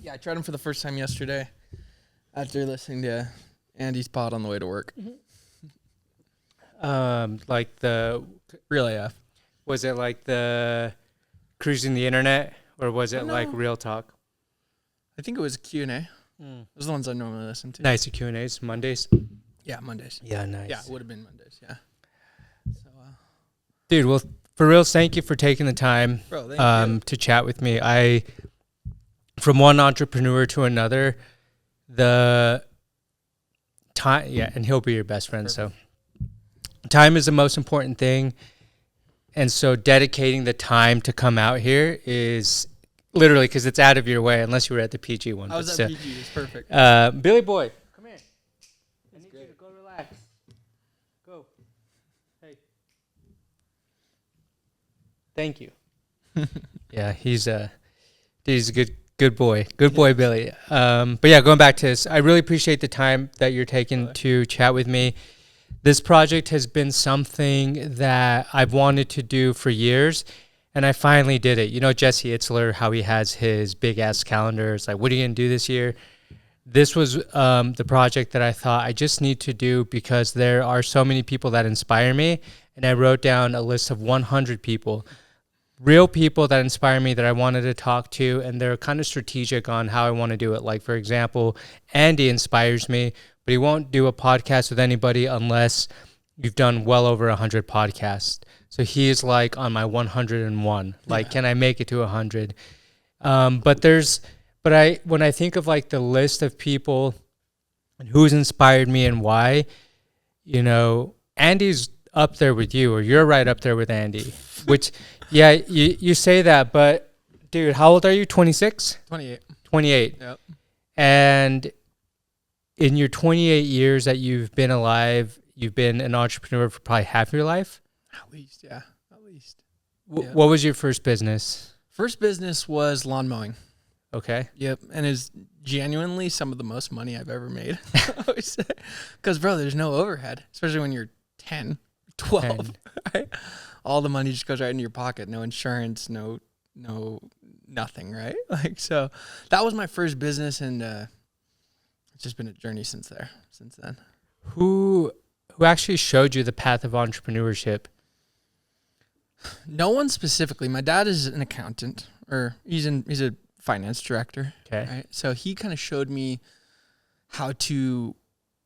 Yeah, I tried them for the first time yesterday after listening to Andy's pod on the way to work. Like the Real AF. was it like the cruising the internet, or was it like no. real talk? I think it was Q&A. Those are the ones I normally listen to. Nice Q&As Mondays. Yeah, Mondays. Yeah, nice. Yeah, it would have been Mondays. Yeah. So, Dude, well, for real, thank you for taking the time bro, thank you. to chat with me. From one entrepreneur to another, the time, yeah, and he'll be your best friend. Perfect. So time is the most important thing. And so dedicating the time to come out here is literally because it's out of your way, unless you were at the PG one. I was at PG. It's perfect. Billy Boy, come here. I need you to go relax. Go. Hey. Thank you. Yeah, he's a good boy. Good boy, Billy. But yeah, going back to this, I really appreciate the time that you're taking to chat with me. This project has been something that I've wanted to do for years, and I finally did it. You know, Jesse Itzler, how he has his big ass calendar. It's like, what are you going to do this year? This was the project that I thought I just need to do because there are so many people that inspire me. And I wrote down a list of 100 people, real people that inspire me that I wanted to talk to. And they're kind of strategic on how I want to do it. Like, for example, Andy inspires me, but he won't do a podcast with anybody unless you've done well over 100 podcasts. So he is like on my 101. Like, can I make it to 100? When I think of like the list of people and who's inspired me and why, you know, Andy's up there with you, or you're right up there with Andy, which, yeah, you say that, but dude, how old are you? 26? 28. 28. Yep. And in your 28 years that you've been alive, you've been an entrepreneur for probably half your life? At least, yeah. At least. What was your first business? First business was lawn mowing. Okay. Yep. And it's genuinely some of the most money I've ever made. Because, bro, there's no overhead, especially when you're 10, 12. 10. Right? All the money just goes right into your pocket. No insurance, no nothing, right? Like, so that was my first business, and it's just been a journey since then. Who actually showed you the path of entrepreneurship? No one specifically. My dad is an accountant, or he's a finance director. Okay. Right? So he kind of showed me how to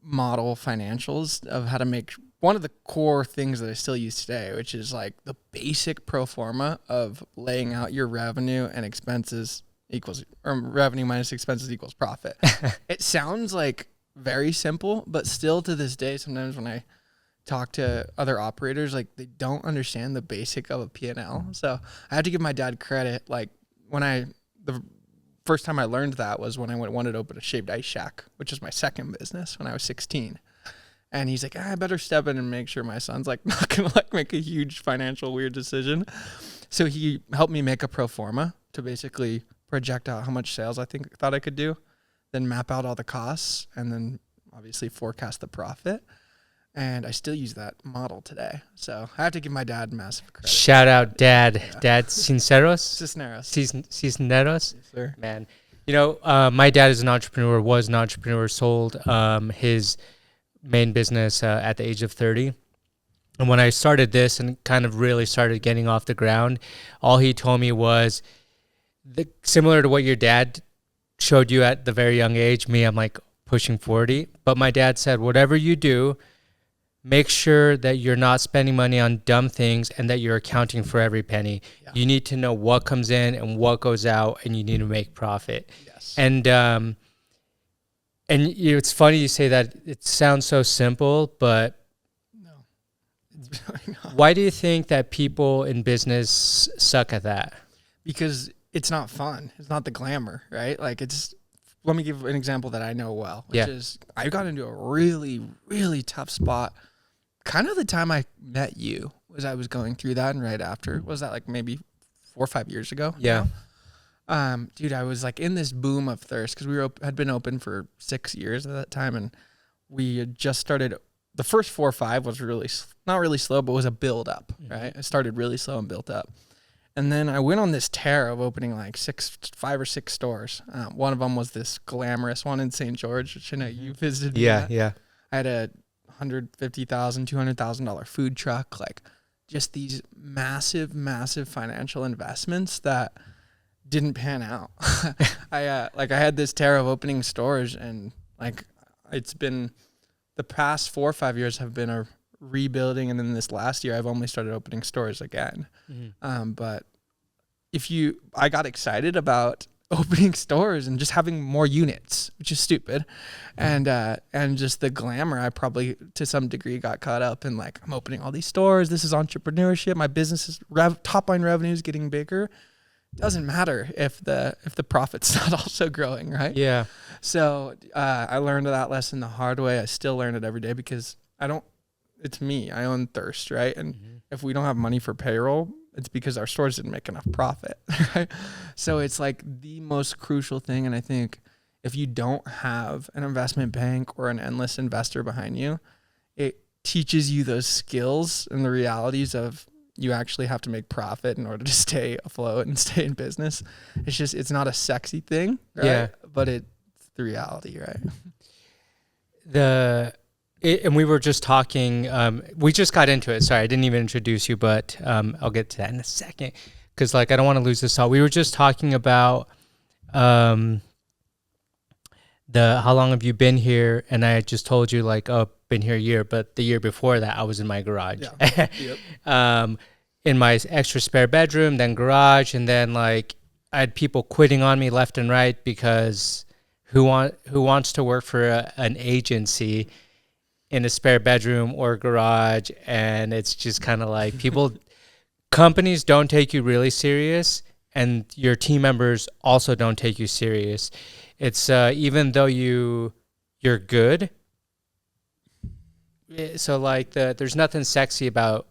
model financials, of how to make one of the core things that I still use today, which is like the basic pro forma of laying out your revenue and expenses equals, or revenue minus expenses equals profit. It sounds like very simple, but still to this day, sometimes when I talk to other operators, like, they don't understand the basic of a P&L. So I have to give my dad credit. Like, the first time I learned that was when I wanted to open a shaved ice shack, which is my second business, when I was 16. And he's like, I better step in and make sure my son's like not gonna like make a huge financial weird decision. So he helped me make a pro forma to basically project out how much sales I thought I could do, then map out all the costs, and then obviously forecast the profit. And I still use that model today. So I have to give my dad massive credit. Shout out, Dad. Yeah. Dad Cisneros? Cisneros. Yes, sir. Man. You know, my dad is an entrepreneur, was an entrepreneur, sold his main business at the age of 30. And when I started this and kind of really started getting off the ground, all he told me was, similar to what your dad showed you at the very young age, me, I'm like pushing 40. But my dad said, whatever you do, make sure that you're not spending money on dumb things and that you're accounting for every penny. Yeah. You need to know what comes in and what goes out, and you need to make profit. Yes. And it's funny you say that. It sounds so simple, but no, it's really not. Why do you think that people in business suck at that? Because it's not fun. It's not the glamour, right? Like, let me give an example that I know well, which is I got into a really, really tough spot. Kind of the time I met you was I was going through that, and right after, was that like maybe 4 or 5 years ago? Yeah. Dude, I was like in this boom of thirst because we had been open for 6 years at that time, and we had just started. The first 4 or 5 was really not really slow, but was a build up, right? It started really slow and built up. And then I went on this tear of opening like 5 or 6 stores. One of them was this glamorous one in St. George, which I know you visited. Yeah. I had a $150,000, $200,000 food truck, like just these massive, massive financial investments that didn't pan out. I had this tear of opening stores, and like it's been the past 4 or 5 years have been a rebuilding, and then this last year I've only started opening stores again. But I got excited about opening stores and just having more units, which is stupid, and just the glamour. I probably to some degree got caught up in like, I'm opening all these stores. This is entrepreneurship. My business is top line revenue is getting bigger. Doesn't matter if the profit's not also growing, right? Yeah. So I learned that lesson the hard way. I still learn it every day because it's me. I own Thirst, right? And if we don't have money for payroll, it's because our stores didn't make enough profit, right? So it's like the most crucial thing. And I think if you don't have an investment bank or an endless investor behind you, it teaches you those skills and the realities of you actually have to make profit in order to stay afloat and stay in business. It's not a sexy thing, right? Yeah. But it's the reality, right? And we were just talking, we just got into it. Sorry, I didn't even introduce you, but I'll get to that in a second because like I don't want to lose this thought. We were just talking about how long have you been here? And I just told you like, oh, been here a year, but the year before that I was in my garage. Yeah. Yep. In my extra spare bedroom, then garage, and then like I had people quitting on me left and right because who wants to work for an agency in a spare bedroom or garage? And it's just kind of like companies don't take you really serious, and your team members also don't take you serious. It's even though you're good. So like there's nothing sexy about,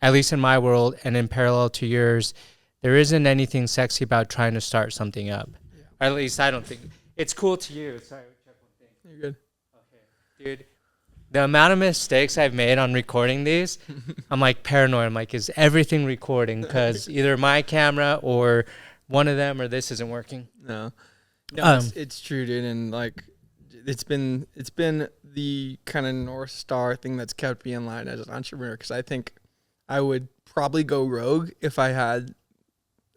at least in my world and in parallel to yours, there isn't anything sexy about trying to start something up. Yeah. Or at least I don't think. It's cool to you. Sorry, check one thing. You're good. Okay. Dude, the amount of mistakes I've made on recording these, I'm like paranoid. I'm like, is everything recording? Because either my camera or one of them or this isn't working. No, it's true, dude. And like, it's been the kind of North Star thing that's kept me in line as an entrepreneur, because I think I would probably go rogue if I had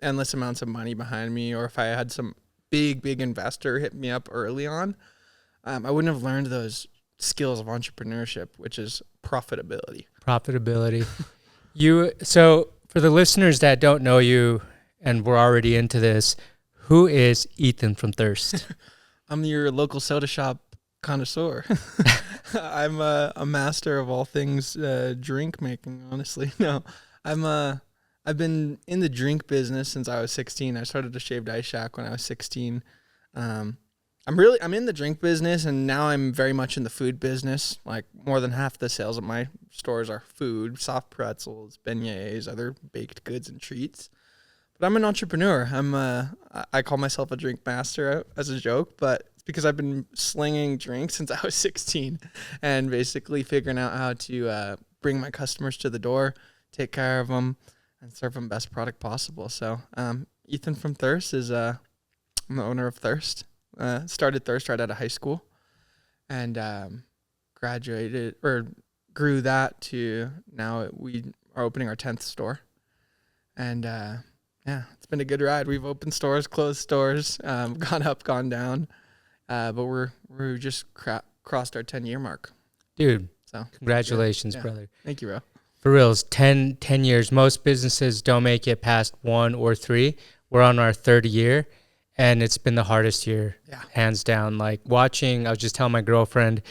endless amounts of money behind me, or if I had some big investor hit me up early on. I wouldn't have learned those skills of entrepreneurship, which is profitability. So for the listeners that don't know you and we're already into this, who is Ethan from Thirst? I'm your local soda shop connoisseur. I'm a master of all things drink making, honestly. No, I've been in the drink business since I was 16. I started a shaved ice shack when I was 16. I'm in the drink business, and now I'm very much in the food business. Like more than half the sales at my stores are food, soft pretzels, beignets, other baked goods and treats. But I'm an entrepreneur. I call myself a drink master as a joke, but it's because I've been slinging drinks since I was 16 and basically figuring out how to bring my customers to the door, take care of them, and serve them best product possible. So Ethan from Thirst I'm the owner of Thirst. Started Thirst right out of high school, and graduated or grew that to now we are opening our 10th store. And yeah, it's been a good ride. We've opened stores, closed stores, gone up, gone down, but we're just crossed our 10-year mark. Dude, so congratulations, brother. Thank you, bro. For reals, 10 years. Most businesses don't make it past 1 or 3. We're on our 3rd year, and it's been the hardest year, hands down. Like watching, I was just telling my girlfriend,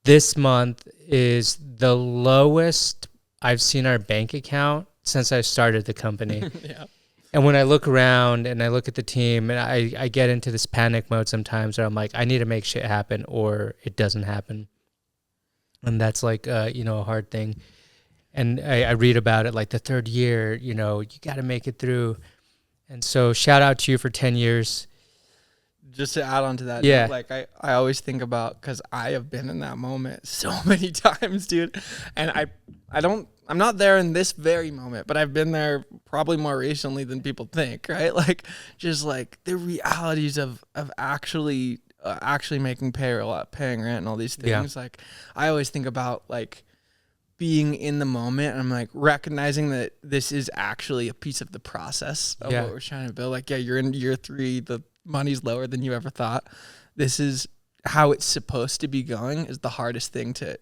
this month is the lowest I've seen our bank account since I started the company. Yeah. And when I look around and I look at the team, and I get into this panic mode sometimes where I'm like, I need to make shit happen or it doesn't happen. And that's like, a hard thing. And I read about it like the 3rd year, you got to make it through. And so shout out to you for 10 years. Just to add on to that, dude, like I always think about, because I have been in that moment so many times, dude. And I I'm not there in this very moment, but I've been there probably more recently than people think, right? Like, just like the realities of actually making payroll, paying rent, and all these things. Yeah. Like, I always think about like being in the moment, and I'm like recognizing that this is actually a piece of the process of what we're trying to build. Like, yeah, you're in year 3, the money's lower than you ever thought. This is how it's supposed to be going, is the hardest thing to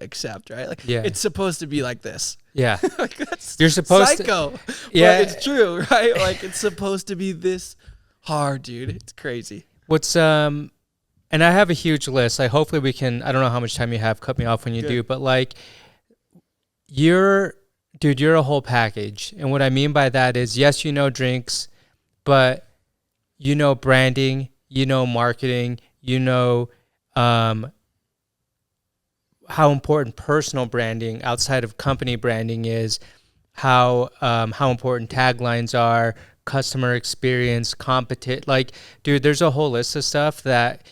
accept, right? Like, it's supposed to be like this. Yeah. Like, that's you're supposed psycho. to. Yeah. But it's true, right? Like, it's supposed to be this hard, dude. It's crazy. What's and I have a huge list. Like, hopefully we can, I don't know how much time you have, cut me off when you do, but like, you're a whole package. And what I mean by that is, yes, you know drinks, but you know branding, you know marketing, you know how important personal branding outside of company branding is, how important taglines are, customer experience, competent. Like, dude, there's a whole list of stuff that,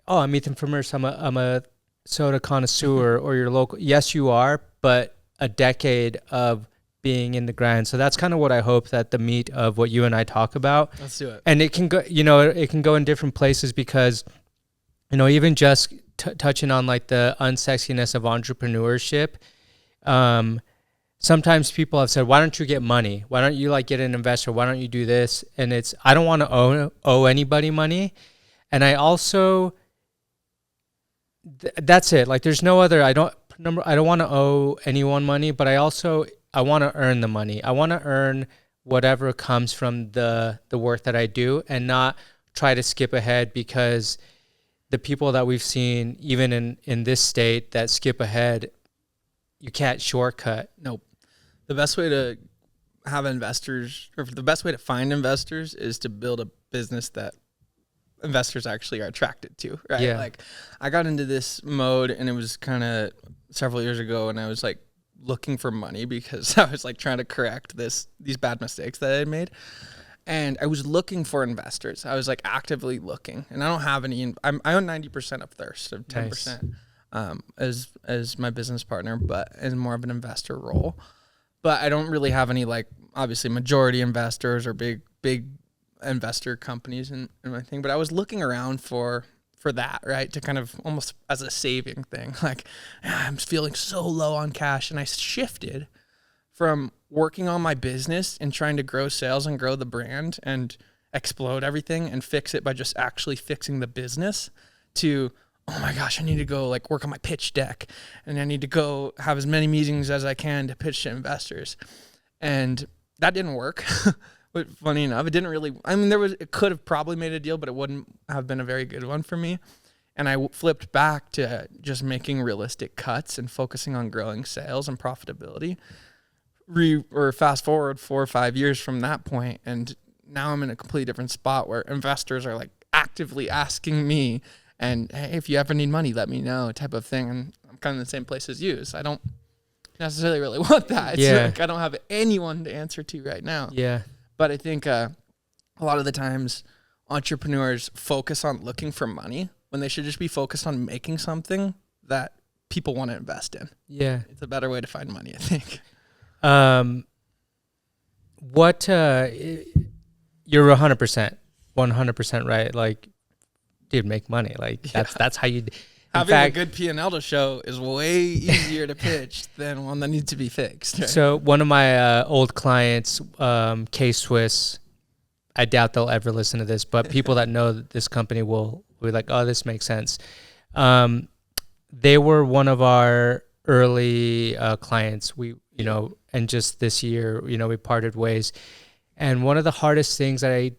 oh, I'm Ethan from Merce, I'm a soda connoisseur, or your local. Yes, you are, but a decade of being in the grind. So that's kind of what I hope that the meat of what you and I talk about. Let's do it. And it can go, it can go in different places because, even just touching on like the unsexiness of entrepreneurship. Sometimes people have said, why don't you get money? Why don't you like get an investor? Why don't you do this? And it's, I don't want to owe anybody money. And I also, that's it. Like, there's no other, I don't want to owe anyone money, but I want to earn the money. I want to earn whatever comes from the work that I do, and not try to skip ahead, because the people that we've seen, even in this state, that skip ahead, you can't shortcut. Nope. The best way to have investors, or the best way to find investors, is to build a business that investors actually are attracted to, right? Yeah. Like, I got into this mode, and it was kind of several years ago, and I was like looking for money because I was like trying to correct these bad mistakes that I had made. And I was looking for investors. I was like actively looking, and I don't have any. I own 90% of Thirst, of 10%, as my business partner, but in more of an investor role. But I don't really have any, like, obviously majority investors or big investor companies in my thing. But I was looking around for that, right, to kind of almost as a saving thing. Like, I'm feeling so low on cash, and I shifted from working on my business and trying to grow sales and grow the brand and explode everything and fix it by just actually fixing the business, to, oh my gosh, I need to go like work on my pitch deck, and I need to go have as many meetings as I can to pitch to investors. And that didn't work. But funny enough, it didn't really, it could have probably made a deal, but it wouldn't have been a very good one for me. And I flipped back to just making realistic cuts and focusing on growing sales and profitability. Or fast forward 4 or 5 years from that point, and now I'm in a completely different spot where investors are like actively asking me, and hey, if you ever need money, let me know, type of thing. And I'm kind of in the same place as you, so I don't necessarily really want that. It's like I don't have anyone to answer to right now. Yeah. But I think a lot of the times entrepreneurs focus on looking for money when they should just be focused on making something that people want to invest in. Yeah. It's a better way to find money, I think. What you're 100% right. Like, dude, make money. Like, that's how you. Having a good P&L to show is way easier to pitch than one that needs to be fixed. Right? So one of my old clients, K-Swiss, I doubt they'll ever listen to this, but people that know this company will be like, oh, this makes sense. They were one of our early clients. And just this year, we parted ways. And one of the hardest things that I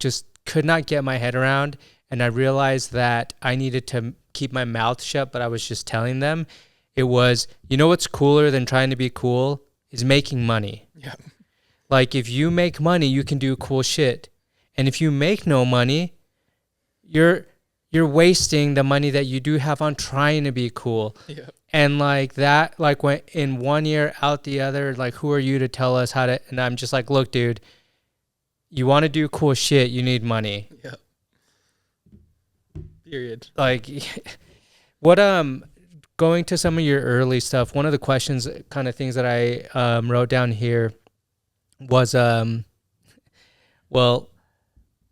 just could not get my head around, and I realized that I needed to keep my mouth shut, but I was just telling them, it was, what's cooler than trying to be cool is making money. Yeah. Like, if you make money, you can do cool shit. And if you make no money, you're wasting the money that you do have on trying to be cool. Yeah. And when in 1 year out the other, like, who are you to tell us how to? And I'm just like, look, dude, you want to do cool shit, you need money. Yeah. Period. Like, what going to some of your early stuff, one of the questions, kind of things that I wrote down here was, well,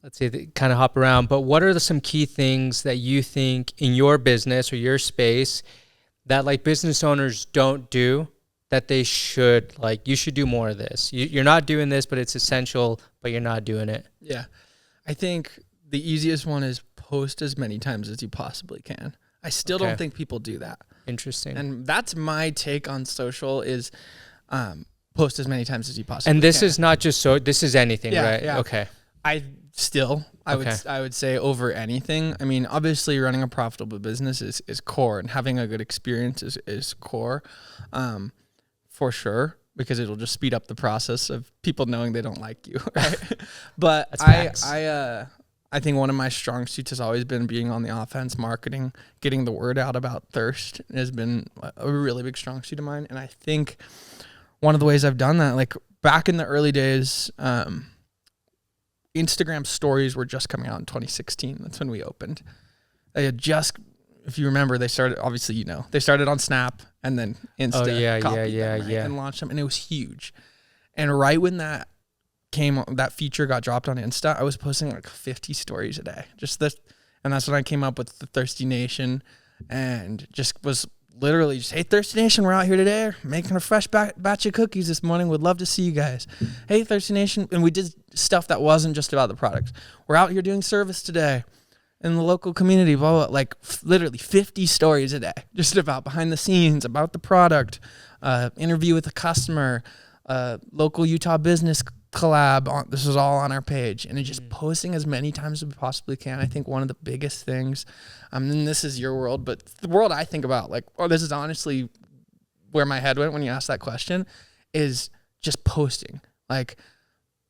let's see, kind of hop around, but what are some key things that you think in your business or your space that like business owners don't do that they should, like, you should do more of this? You're not doing this, but it's essential, but you're not doing it. Yeah. I think the easiest one is post as many times as you possibly can. I still don't think people do that. Interesting. And that's my take on social is post as many times as you possibly can. And this is not just this is anything, right? Yeah. Okay. I would say over anything. I mean, obviously running a profitable business is core, and having a good experience is core, for sure, because it'll just speed up the process of people knowing they don't like you, right? But I think one of my strong suits has always been being on the offense, marketing, getting the word out about Thirst has been a really big strong suit of mine. And I think one of the ways I've done that, like back in the early days, Instagram stories were just coming out in 2016. That's when we opened. They had just, if you remember, they started, obviously, they started on Snap and then Insta and launched them, and it was huge. And right when that feature got dropped on Insta, I was posting like 50 stories a day. And that's when I came up with the Thirsty Nation, and just was literally just, hey, Thirsty Nation, we're out here today making a fresh batch of cookies this morning. Would love to see you guys. Hey, Thirsty Nation. And we did stuff that wasn't just about the products. We're out here doing service today in the local community, blah, blah, like literally 50 stories a day, just about behind the scenes, about the product, interview with a customer, local Utah business collab. This is all on our page, and it's just posting as many times as we possibly can. I think one of the biggest things, and this is your world, but the world I think about, like, this is honestly where my head went when you asked that question, is just posting. Like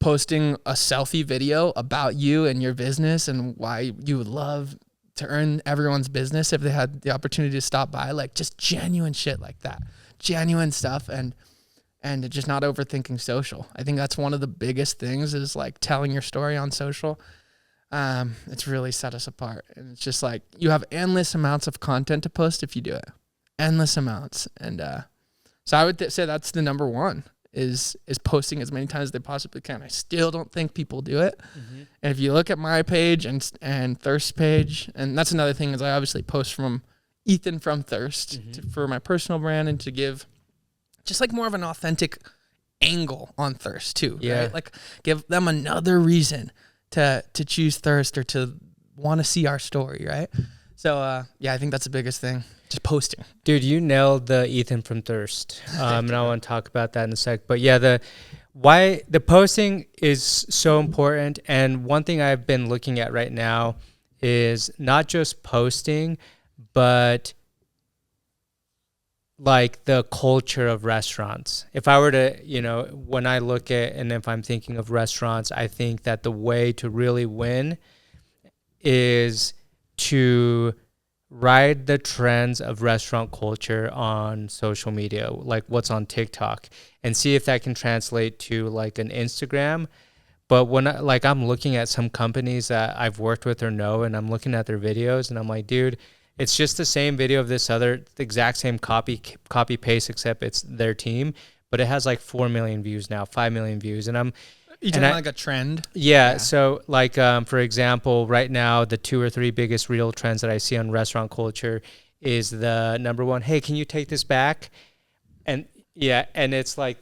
posting a selfie video about you and your business and why you would love to earn everyone's business if they had the opportunity to stop by, like just genuine shit like that, genuine stuff. And just not overthinking social. I think that's one of the biggest things, is like telling your story on social. It's really set us apart. And it's just like, you have endless amounts of content to post if you do it. Endless amounts. And so I would say that's the number one, is posting as many times as they possibly can. I still don't think people do it. Mm-hmm. And if you look at my page and Thirst page, and that's another thing, is I obviously post from Ethan from Thirst for my personal brand, and to give just like more of an authentic angle on Thirst too, right? Like give them another reason to choose Thirst or to want to see our story, right? So I think that's the biggest thing, just posting. Dude, you nailed the Ethan from Thirst. And I want to talk about that in a sec. But yeah, why the posting is so important. And one thing I've been looking at right now is not just posting, but like the culture of restaurants. If I were to, when I look at, and if I'm thinking of restaurants, I think that the way to really win is to ride the trends of restaurant culture on social media, like what's on TikTok, and see if that can translate to like an Instagram. But when I'm looking at some companies that I've worked with or know, and I'm looking at their videos, and I'm like, dude, it's just the same video of this the exact same copy paste, except it's their team, but it has like 4 million views now, 5 million views. And you talking like a trend? Yeah. So like, for example, right now, the 2 or 3 biggest real trends that I see on restaurant culture is the number one, hey, can you take this back? And it's like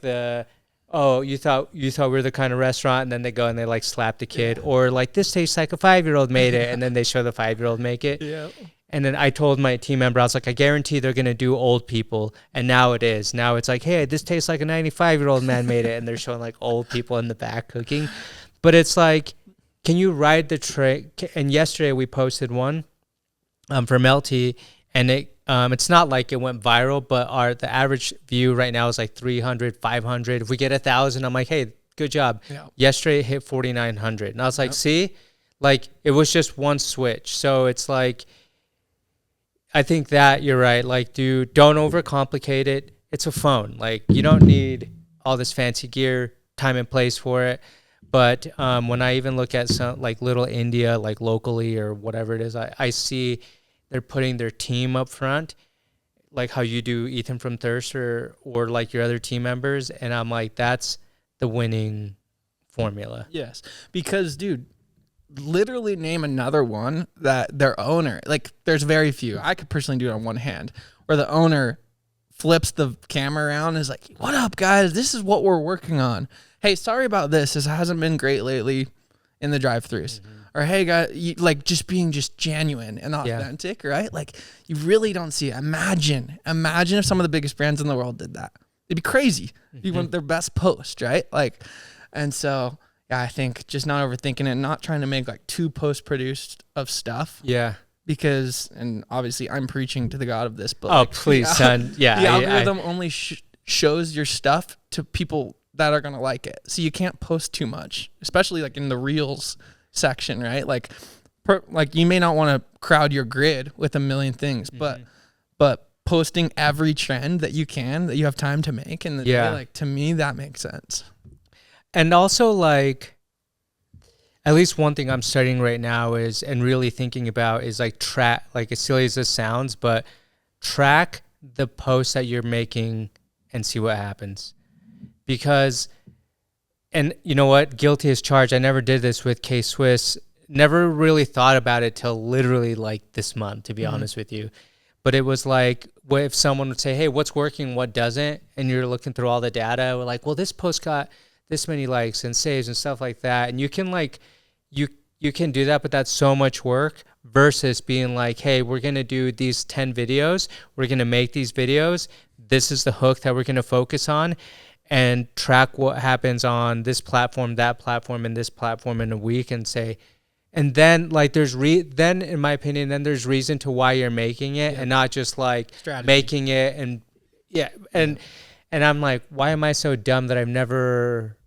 oh, you thought we were the kind of restaurant, and then they go and they like slap the kid, or like, this tastes like a 5-year-old made it, and then they show the 5-year-old make it. Yeah. And then I told my team member, I was like, I guarantee they're going to do old people. And now it is. Now it's like, hey, this tastes like a 95-year-old man made it. And they're showing like old people in the back cooking. But it's like, can you ride the train? And yesterday we posted one from LT, and it's not like it went viral, but the average view right now is like 300, 500. If we get 1,000, I'm like, hey, good job. Yeah. Yesterday it hit 4,900. And I was like, see, like it was just one switch. So it's like, I think that you're right. Like, don't overcomplicate it. It's a phone. Like, you don't need all this fancy gear, time and place for it. But when I even look at some like Little India, like locally or whatever it is, I see they're putting their team up front. like how you do Ethan from Thirst or like your other team members. And I'm like, that's the winning formula. Yes. Because, dude, literally name another one that their owner, like there's very few. I could personally do it on one hand, where the owner flips the camera around and is like, what up, guys? This is what we're working on. Hey, sorry about this. This hasn't been great lately in the drive-thrus. Or, hey, guys, like just being just genuine and authentic, right? Like, you really don't see it. Imagine if some of the biggest brands in the world did that. It'd be crazy. You want their best post, right? Like, and so, yeah, I think just not overthinking it, not trying to make like too post-produced of stuff. Yeah. Because, and obviously I'm preaching to the God of this, but oh, please, son. Yeah. The algorithm only shows your stuff to people that are going to like it. So you can't post too much, especially like in the Reels section, right? Like, like you may not want to crowd your grid with a million things, but posting every trend that you can, that you have time to make in the day, like to me, that makes sense. And also like, at least one thing I'm studying right now is, and really thinking about is like track, like as silly as this sounds, but track the posts that you're making and see what happens. Because, and you know what, guilty as charged. I never did this with K-Swiss. Never really thought about it till literally like this month, to be honest with you. But it was like, what if someone would say, hey, what's working, what doesn't? And you're looking through all the data. We're like, well, this post got this many likes and saves and stuff like that. And you can like, you can do that, but that's so much work versus being like, hey, we're going to do these 10 videos. We're going to make these videos. This is the hook that we're going to focus on, and track what happens on this platform, that platform, and this platform in a week, and say, and then like then in my opinion, then there's reason to why you're making it and not just like making it and and I'm like, why am I so dumb that I've never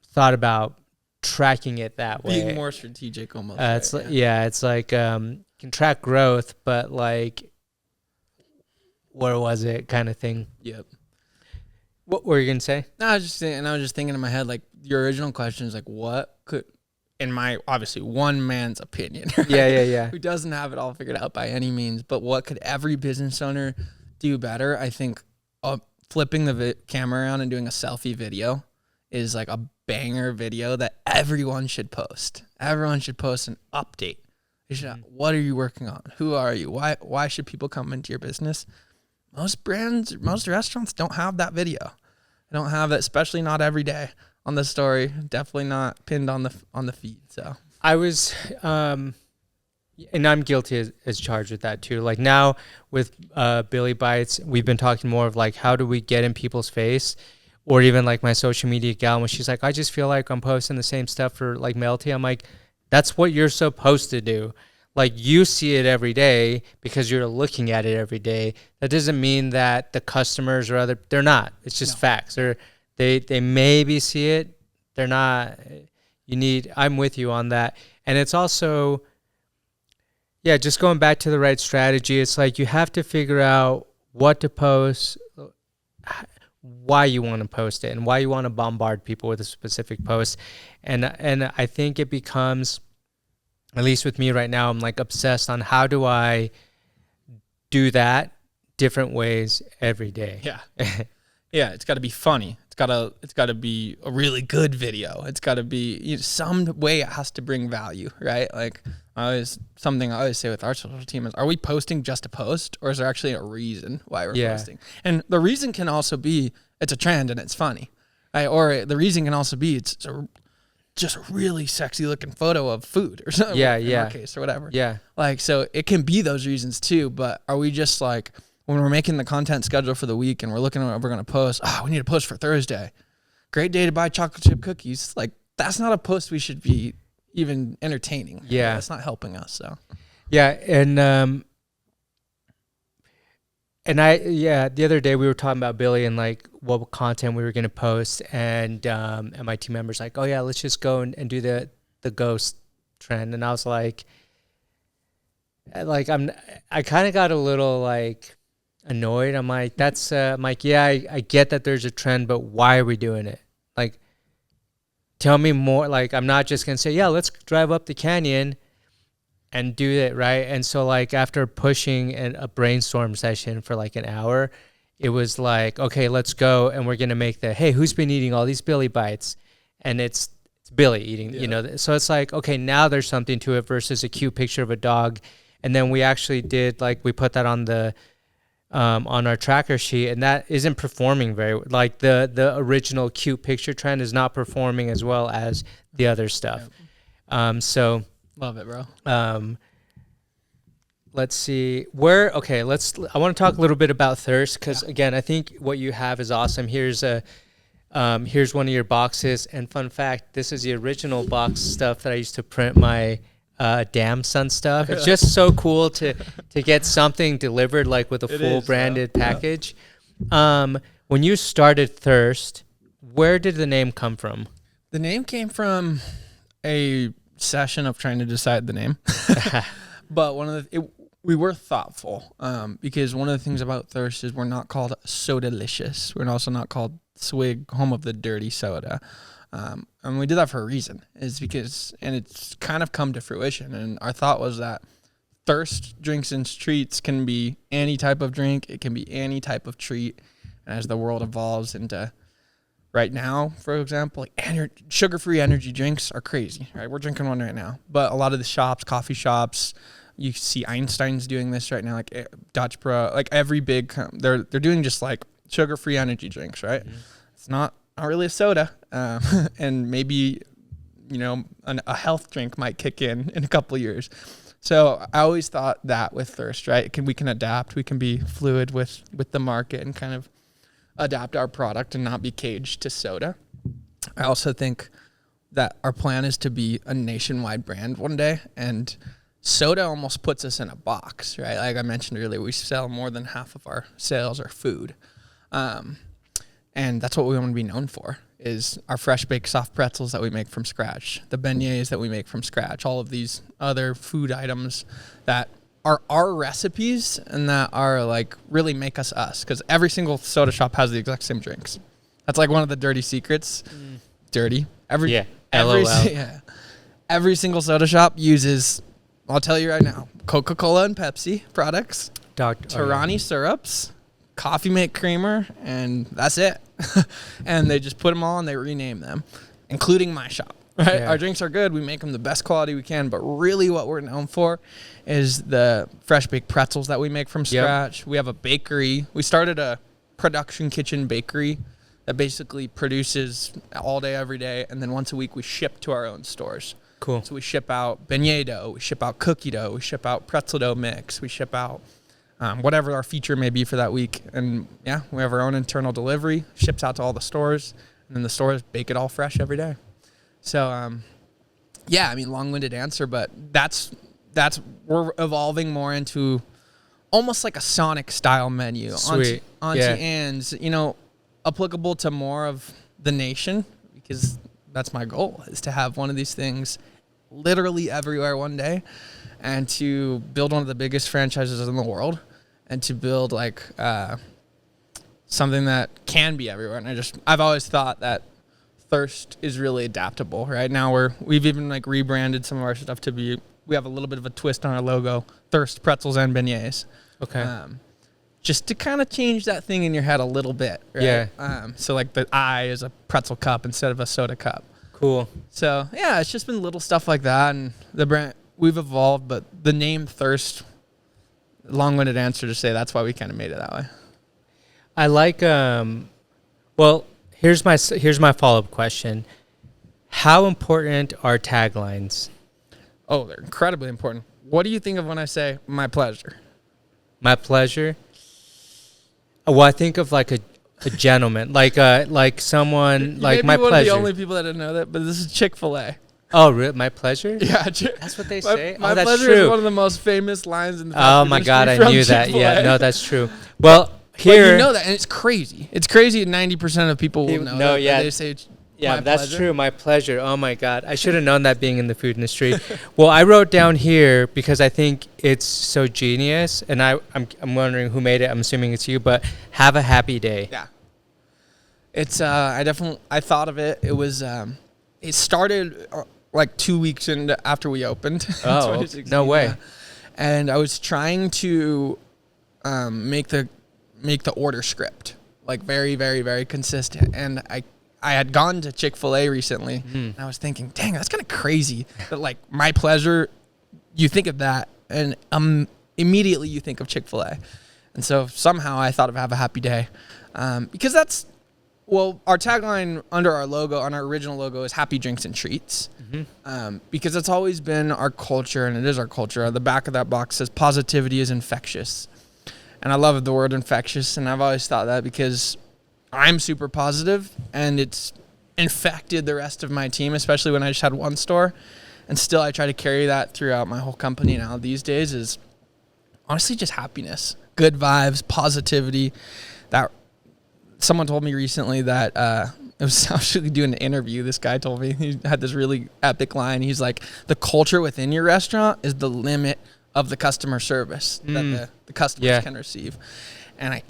thought about tracking it that way? Being more strategic almost. It's like can track growth, but like where was it kind of thing. Yep. What were you gonna say? No, I was just thinking in my head, like your original question is like, what could, in my obviously one man's opinion, right? Yeah. Who doesn't have it all figured out by any means, but what could every business owner do better? I think flipping the camera around and doing a selfie video is like a banger video that everyone should post. Everyone should post an update. What are you working on? Who are you? Why should people come into your business? Most brands, most restaurants don't have that video. They don't have it, especially not every day on the story. Definitely not pinned on the feed. So I was, and I'm guilty as charged with that too. Like now with Billy Bites, we've been talking more of like, how do we get in people's face? Or even like my social media gal, when she's like, I just feel like I'm posting the same stuff for like Melty. I'm like, that's what you're supposed to do. Like you see it every day because you're looking at it every day. That doesn't mean that the customers or they're not. It's just facts. They maybe see it. They're not. I'm with you on that. And it's also, just going back to the right strategy. It's like you have to figure out what to post, why you want to post it, and why you want to bombard people with a specific post. And I think it becomes, at least with me right now, I'm like obsessed on how do I do that different ways every day. Yeah. Yeah, it's got to be funny. It's got to be a really good video. It's got to be some way it has to bring value, right? Like something I always say with our social team is, are we posting just to post, or is there actually a reason why we're posting? And the reason can also be it's a trend and it's funny, right? Or the reason can also be it's just a really sexy looking photo of food or something. In our case or whatever. Yeah. Like, so it can be those reasons too, but are we just like, when we're making the content schedule for the week and we're looking at what we're going to post, we need to post for Thursday. Great day to buy chocolate chip cookies. Like, that's not a post we should be even entertaining. Yeah. That's not helping us. So, yeah. And the other day we were talking about Billy and like what content we were going to post, and my team members like, oh yeah, let's just go and do the ghost trend. And I was like I kind of got a little like annoyed. I'm like, I get that there's a trend, but why are we doing it? Like, tell me more. Like, I'm not just going to say, let's drive up the canyon. and do it right. And so like after pushing a brainstorm session for like an hour, it was like, okay, let's go, and we're gonna make hey, who's been eating all these Billy bites? And it's Billy eating, you know. So it's like, okay, now there's something to it versus a cute picture of a dog. And then we actually did, like, we put that on the on our tracker sheet, and that isn't performing like the original cute picture trend is not performing as well as the other stuff. So love it, bro. Let's see I want to talk a little bit about Thirst, because again, I think what you have is awesome. Here's one of your boxes, and fun fact, this is the original box stuff that I used to print my Damn Son stuff. It's just so cool to get something delivered like with a full branded package. When you started Thirst, where did the name come from? The name came from a session of trying to decide the name. But we were thoughtful, because one of the things about Thirst is we're not called Sodalicious. We're also not called Swig, home of the dirty soda. And we did that for a reason, and it's kind of come to fruition. And our thought was that Thirst drinks and treats can be any type of drink. It can be any type of treat. And as the world evolves into right now, for example, like sugar-free energy drinks are crazy, right? We're drinking one right now. But a lot of the shops, coffee shops, you see Einstein's doing this right now, like Dutch Bro, like every big, they're doing just like sugar-free energy drinks, right? Mm-hmm. It's not really a soda, and maybe, a health drink might kick in a couple of years. So I always thought that with Thirst, right? We can adapt, we can be fluid with the market and kind of adapt our product and not be caged to soda. I also think that our plan is to be a nationwide brand one day, and soda almost puts us in a box, right? Like I mentioned earlier, we sell more than half of our sales are food. And that's what we want to be known for, is our fresh baked soft pretzels that we make from scratch, the beignets that we make from scratch, all of these other food items that are our recipes and that are like really make us us. Because every single soda shop has the exact same drinks. That's like one of the dirty secrets. Dirty. Every single soda shop uses, I'll tell you right now, Coca-Cola and Pepsi products, Torani syrups, Coffee Mate creamer, and that's it. And they just put them all and they rename them, including my shop, right? Yeah. Our drinks are good. We make them the best quality we can, but really what we're known for is the fresh baked pretzels that we make from scratch. Yep. We have a bakery. We started a production kitchen bakery that basically produces all day, every day, and then once a week we ship to our own stores. Cool. So we ship out beignet dough, we ship out cookie dough, we ship out pretzel dough mix, we ship out whatever our feature may be for that week. And yeah, we have our own internal delivery, ships out to all the stores, and then the stores bake it all fresh every day. So, long-winded answer, but that's we're evolving more into almost like a Sonic style menu. Sweet. Auntie Anne's, applicable to more of the nation, because that's my goal, is to have one of these things literally everywhere one day, and to build one of the biggest franchises in the world, and to build like something that can be everywhere. And I've always thought that Thirst is really adaptable. Right now we've even like rebranded some of our stuff to be, we have a little bit of a twist on our logo, Thirst pretzels and beignets. Okay. Just to kind of change that thing in your head a little bit, right? Yeah. So like the I is a pretzel cup instead of a soda cup. Cool. So yeah, it's just been little stuff like that, and the brand, we've evolved, but the name Thirst, long-winded answer to say that's why we kind of made it that way. I like, here's my follow-up question. How important are taglines? Oh, they're incredibly important. What do you think of when I say my pleasure? My pleasure? Well, I think of like a gentleman, like someone, like my pleasure. Maybe one of the only people that didn't know that, but this is Chick-fil-A. Oh, really? My pleasure? Yeah. That's what they say? My that's pleasure true. is one of the most famous lines in the Oh, my God, I knew that. Chick-fil-A. Yeah, no, that's true. Well, here... But you know that, and it's crazy. It's crazy 90% of people will know that. Yeah. They say yeah, that's true. My pleasure. Oh, my God. I should have known that being in the food industry. Well, I wrote down here because I think it's so genius, and I'm wondering who made it. I'm assuming it's you, but have a happy day. Yeah. It's I thought of it. It was it started like 2 weeks after we opened. Oh, 2016, no way. yeah. And I was trying to make the order script like very, very, very consistent. And I had gone to Chick-fil-A recently, and I was thinking, dang, that's kind of crazy. But like my pleasure, you think of that, and immediately you think of Chick-fil-A. And so somehow I thought of Have a Happy Day, because that's, well, our tagline under our logo, on our original logo, is Happy Drinks and Treats. Because it's always been our culture, and it is our culture. The back of that box says positivity is infectious. And I love the word infectious, and I've always thought that because I'm super positive, and it's infected the rest of my team, especially when I just had one store. And still I try to carry that throughout my whole company now these days, is honestly just happiness, good vibes, positivity. That someone told me recently that it was actually doing an interview. This guy told me, he had this really epic line. He's like, the culture within your restaurant is the limit of the customer service that the customers can receive. And I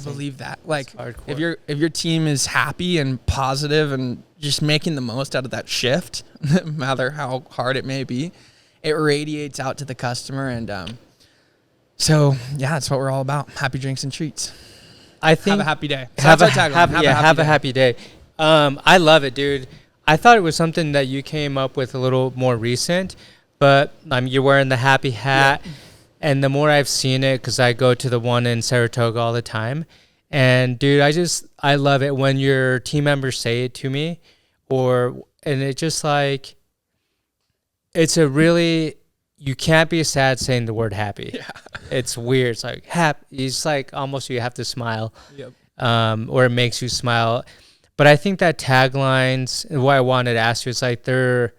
believe that. Like, if your team is happy and positive and just making the most out of that shift, no matter how hard it may be, it radiates out to the customer. And so, yeah, that's what we're all about. Happy drinks and treats. I think have a happy day. So have a happy day. I love it, dude. I thought it was something that you came up with a little more recent, but you're wearing the happy hat. Yep. And the more I've seen it, because I go to the one in Saratoga all the time, and dude, I love it when your team members say it to me, and it just like, it's a really, you can't be sad saying the word happy. Yeah. It's weird. It's like happy. It's like almost you have to smile. Yep. Or it makes you smile. But I think that taglines, and what I wanted to ask you is like they're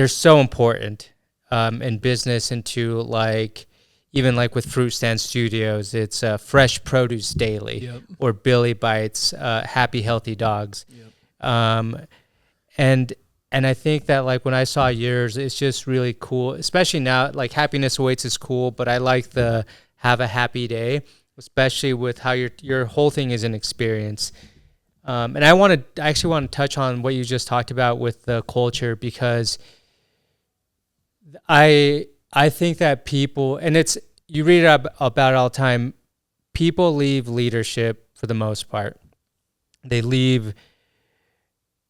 so important in business, into like, even like with Fruitstand Studios, it's fresh produce daily. Yep. Or Billy Bites, happy, healthy dogs. Yep. And I think that like when I saw yours, it's just really cool, especially now, like Happiness Awaits is cool, but I like the Have a Happy Day, especially with how your whole thing is an experience. And I actually want to touch on what you just talked about with the culture, because I think that people, and you read about it all the time, people leave leadership for the most part. They leave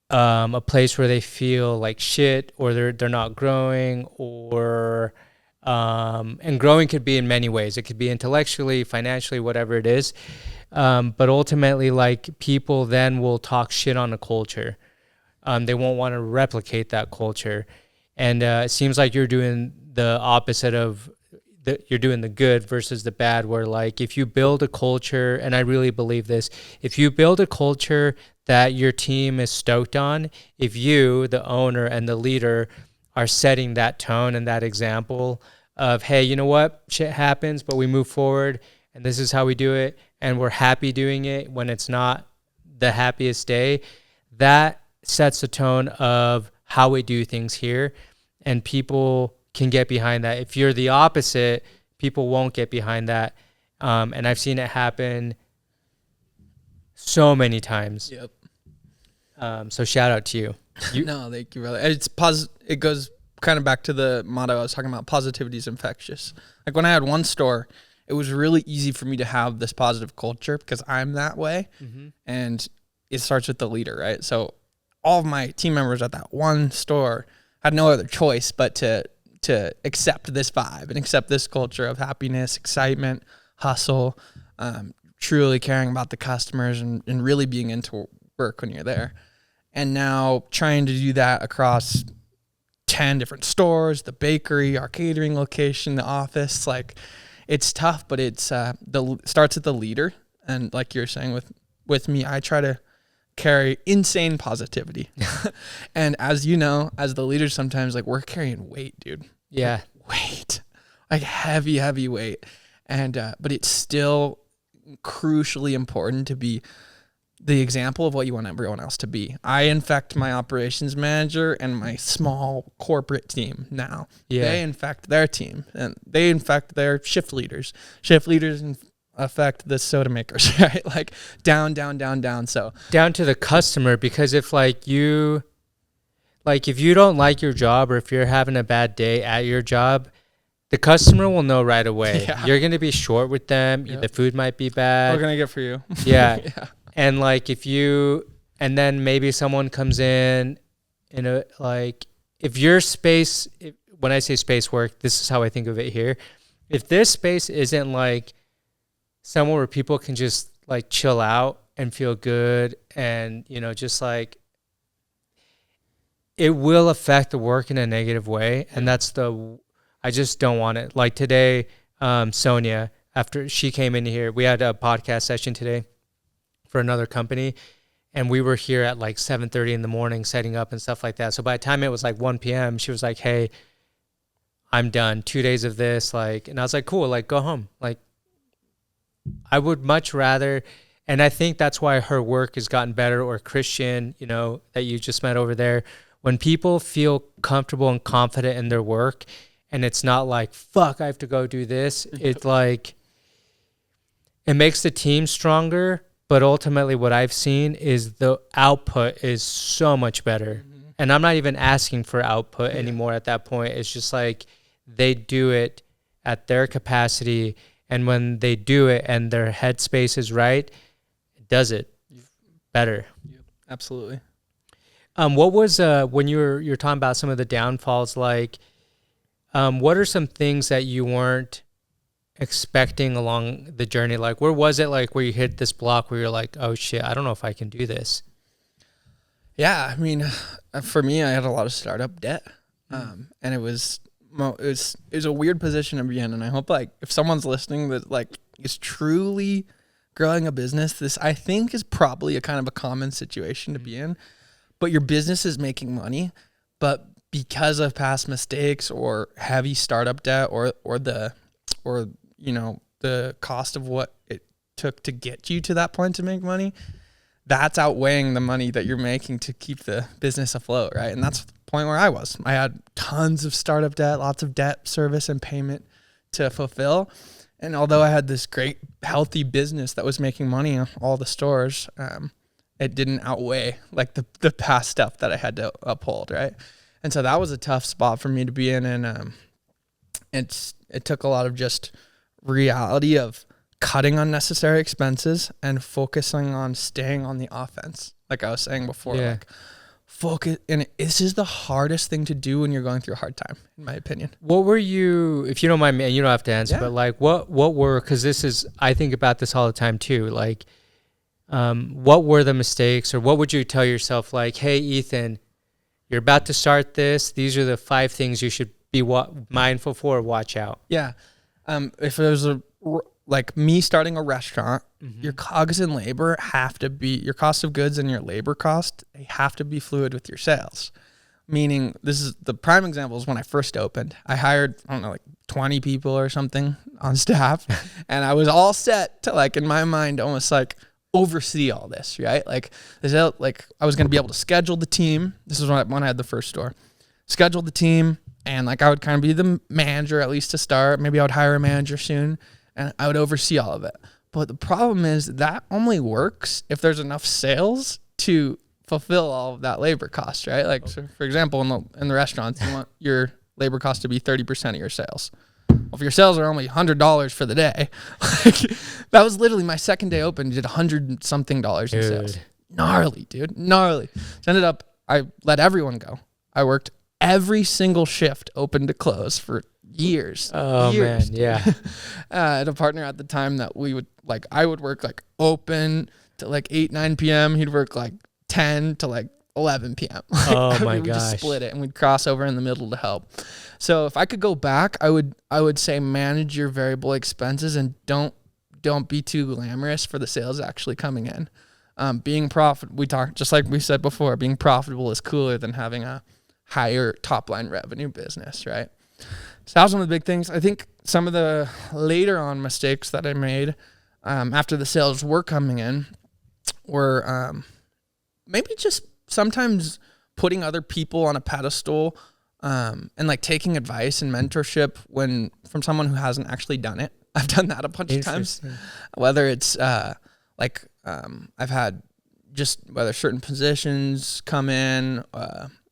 a place where they feel like shit, or they're not growing, or and growing could be in many ways. It could be intellectually, financially, whatever it is. But ultimately, like, people then will talk shit on the culture. They won't want to replicate that culture. And it seems like you're doing the opposite of you're doing the good versus the bad, where like if you build a culture, and I really believe this, if you build a culture that your team is stoked on, if you, the owner and the leader, are setting that tone and that example of, hey, you know what, shit happens, but we move forward, and this is how we do it, and we're happy doing it when it's not the happiest day, that sets the tone of how we do things here, and people can get behind that. If you're the opposite, people won't get behind that. And I've seen it happen so many times. Yep. So shout out to you. No, thank you, brother. It goes kind of back to the motto I was talking about, positivity is infectious. Like when I had one store, it was really easy for me to have this positive culture because I'm that way. Mm-hmm. And it starts with the leader, right? So all of my team members at that one store had no other choice but to accept this vibe and accept this culture of happiness, excitement, hustle, truly caring about the customers, and really being into work when you're there. And now trying to do that across 10 different stores, the bakery, our catering location, the office, like it's tough, but it's starts at the leader. And like you're saying with me, I try to carry insane positivity. And as you know, as the leader, sometimes like we're carrying weight, dude. Yeah. Weight. Like heavy weight. And but it's still crucially important to be the example of what you want everyone else to be. I infect my operations manager and my small corporate team now. Yeah. They infect their team, and they infect their shift leaders. Shift leaders affect the soda makers, right? Like down. So down to the customer, because if like you, like if you don't like your job or if you're having a bad day at your job, the customer will know right away. Yeah. You're going to be short with them. Yep. The food might be What bad. can I get for you? Yeah. Yeah. And like and then maybe someone comes in like if your space, when I say space work, this is how I think of it here. If this space isn't like somewhere where people can just like chill out and feel good and, just like, it will affect the work in a negative way. And I just don't want it. Like today, Sonia, after she came in here, we had a podcast session today for another company. And we were here at like 7:30 in the morning setting up and stuff like that. So by the time it was like 1 p.m., she was like, hey, I'm done. 2 days of this. Like, and I was like, cool, like go home. Like I would much rather, and I think that's why her work has gotten better, or Christian, that you just met over there. When people feel comfortable and confident in their work and it's not like, fuck, I have to go do this. It's like, it makes the team stronger. But ultimately what I've seen is the output is so much better. Mm-hmm. And I'm not even asking for output anymore at that point. It's just like they do it at their capacity. And when they do it and their headspace is right, it does it better. Yep. Absolutely. What was, when you're talking about some of the downfalls, like, what are some things that you weren't expecting along the journey? Like, where was it, like, where you hit this block where you're like, oh shit, I don't know if I can do this? Yeah, I mean, for me, I had a lot of startup debt, and it was a weird position to be in. And I hope, like, if someone's listening that like is truly growing a business, this I think is probably a kind of a common situation to be in. But your business is making money, but because of past mistakes or heavy startup debt or the cost of what it took to get you to that point to make money, that's outweighing the money that you're making to keep the business afloat, right? And that's the point where I was. I had tons of startup debt, lots of debt service and payment to fulfill. And although I had this great, healthy business that was making money on all the stores, it didn't outweigh like the past stuff that I had to uphold, right? And so that was a tough spot for me to be in. And it took a lot of just reality of cutting unnecessary expenses and focusing on staying on the offense. Like I was saying before, like focus. And this is the hardest thing to do when you're going through a hard time, in my opinion. What were you, if you don't mind me, and you don't have to answer, but like what were, cause I think about this all the time too. Like, what were the mistakes, or what would you tell yourself? Like, hey, Ethan, you're about to start this. These are the 5 things you should be mindful for, watch out. Yeah. If it was like me starting a restaurant, your COGS and labor have to be, your cost of goods and your labor cost, they have to be fluid with your sales. Meaning, this is the prime example is when I first opened. I hired, I don't know, like 20 people or something on staff. And I was all set to, like, in my mind, almost like oversee all this, right? Like I was going to be able to schedule the team. This is when I had the first store. Schedule the team. And like I would kind of be the manager, at least to start. Maybe I would hire a manager soon, and I would oversee all of it. But the problem is that only works if there's enough sales to fulfill all of that labor cost, right? Like, so for example, in the restaurants, you want your labor cost to be 30% of your sales. Well, if your sales are only $100 for the day, like, that was literally my second day open, did $100 something in sales. Gnarly, dude, gnarly. So ended up, I let everyone go. I worked every single shift open to close for years. Oh years. Man, yeah. I had a partner at the time that I would work like open to like 8, 9 p.m. He'd work like 10 to like 11 p.m. Oh my gosh. We'd just split it and we'd cross over in the middle to help. So if I could go back, I would say manage your variable expenses and don't be too glamorous for the sales actually coming in. Being profitable, we talked, just like we said before, being profitable is cooler than having a higher top line revenue business, right? So that was one of the big things. I think some of the later on mistakes that I made after the sales were coming in were maybe just sometimes putting other people on a pedestal and like taking advice and mentorship from someone who hasn't actually done it. I've done that a bunch of times. Whether it's I've had just whether certain positions come in,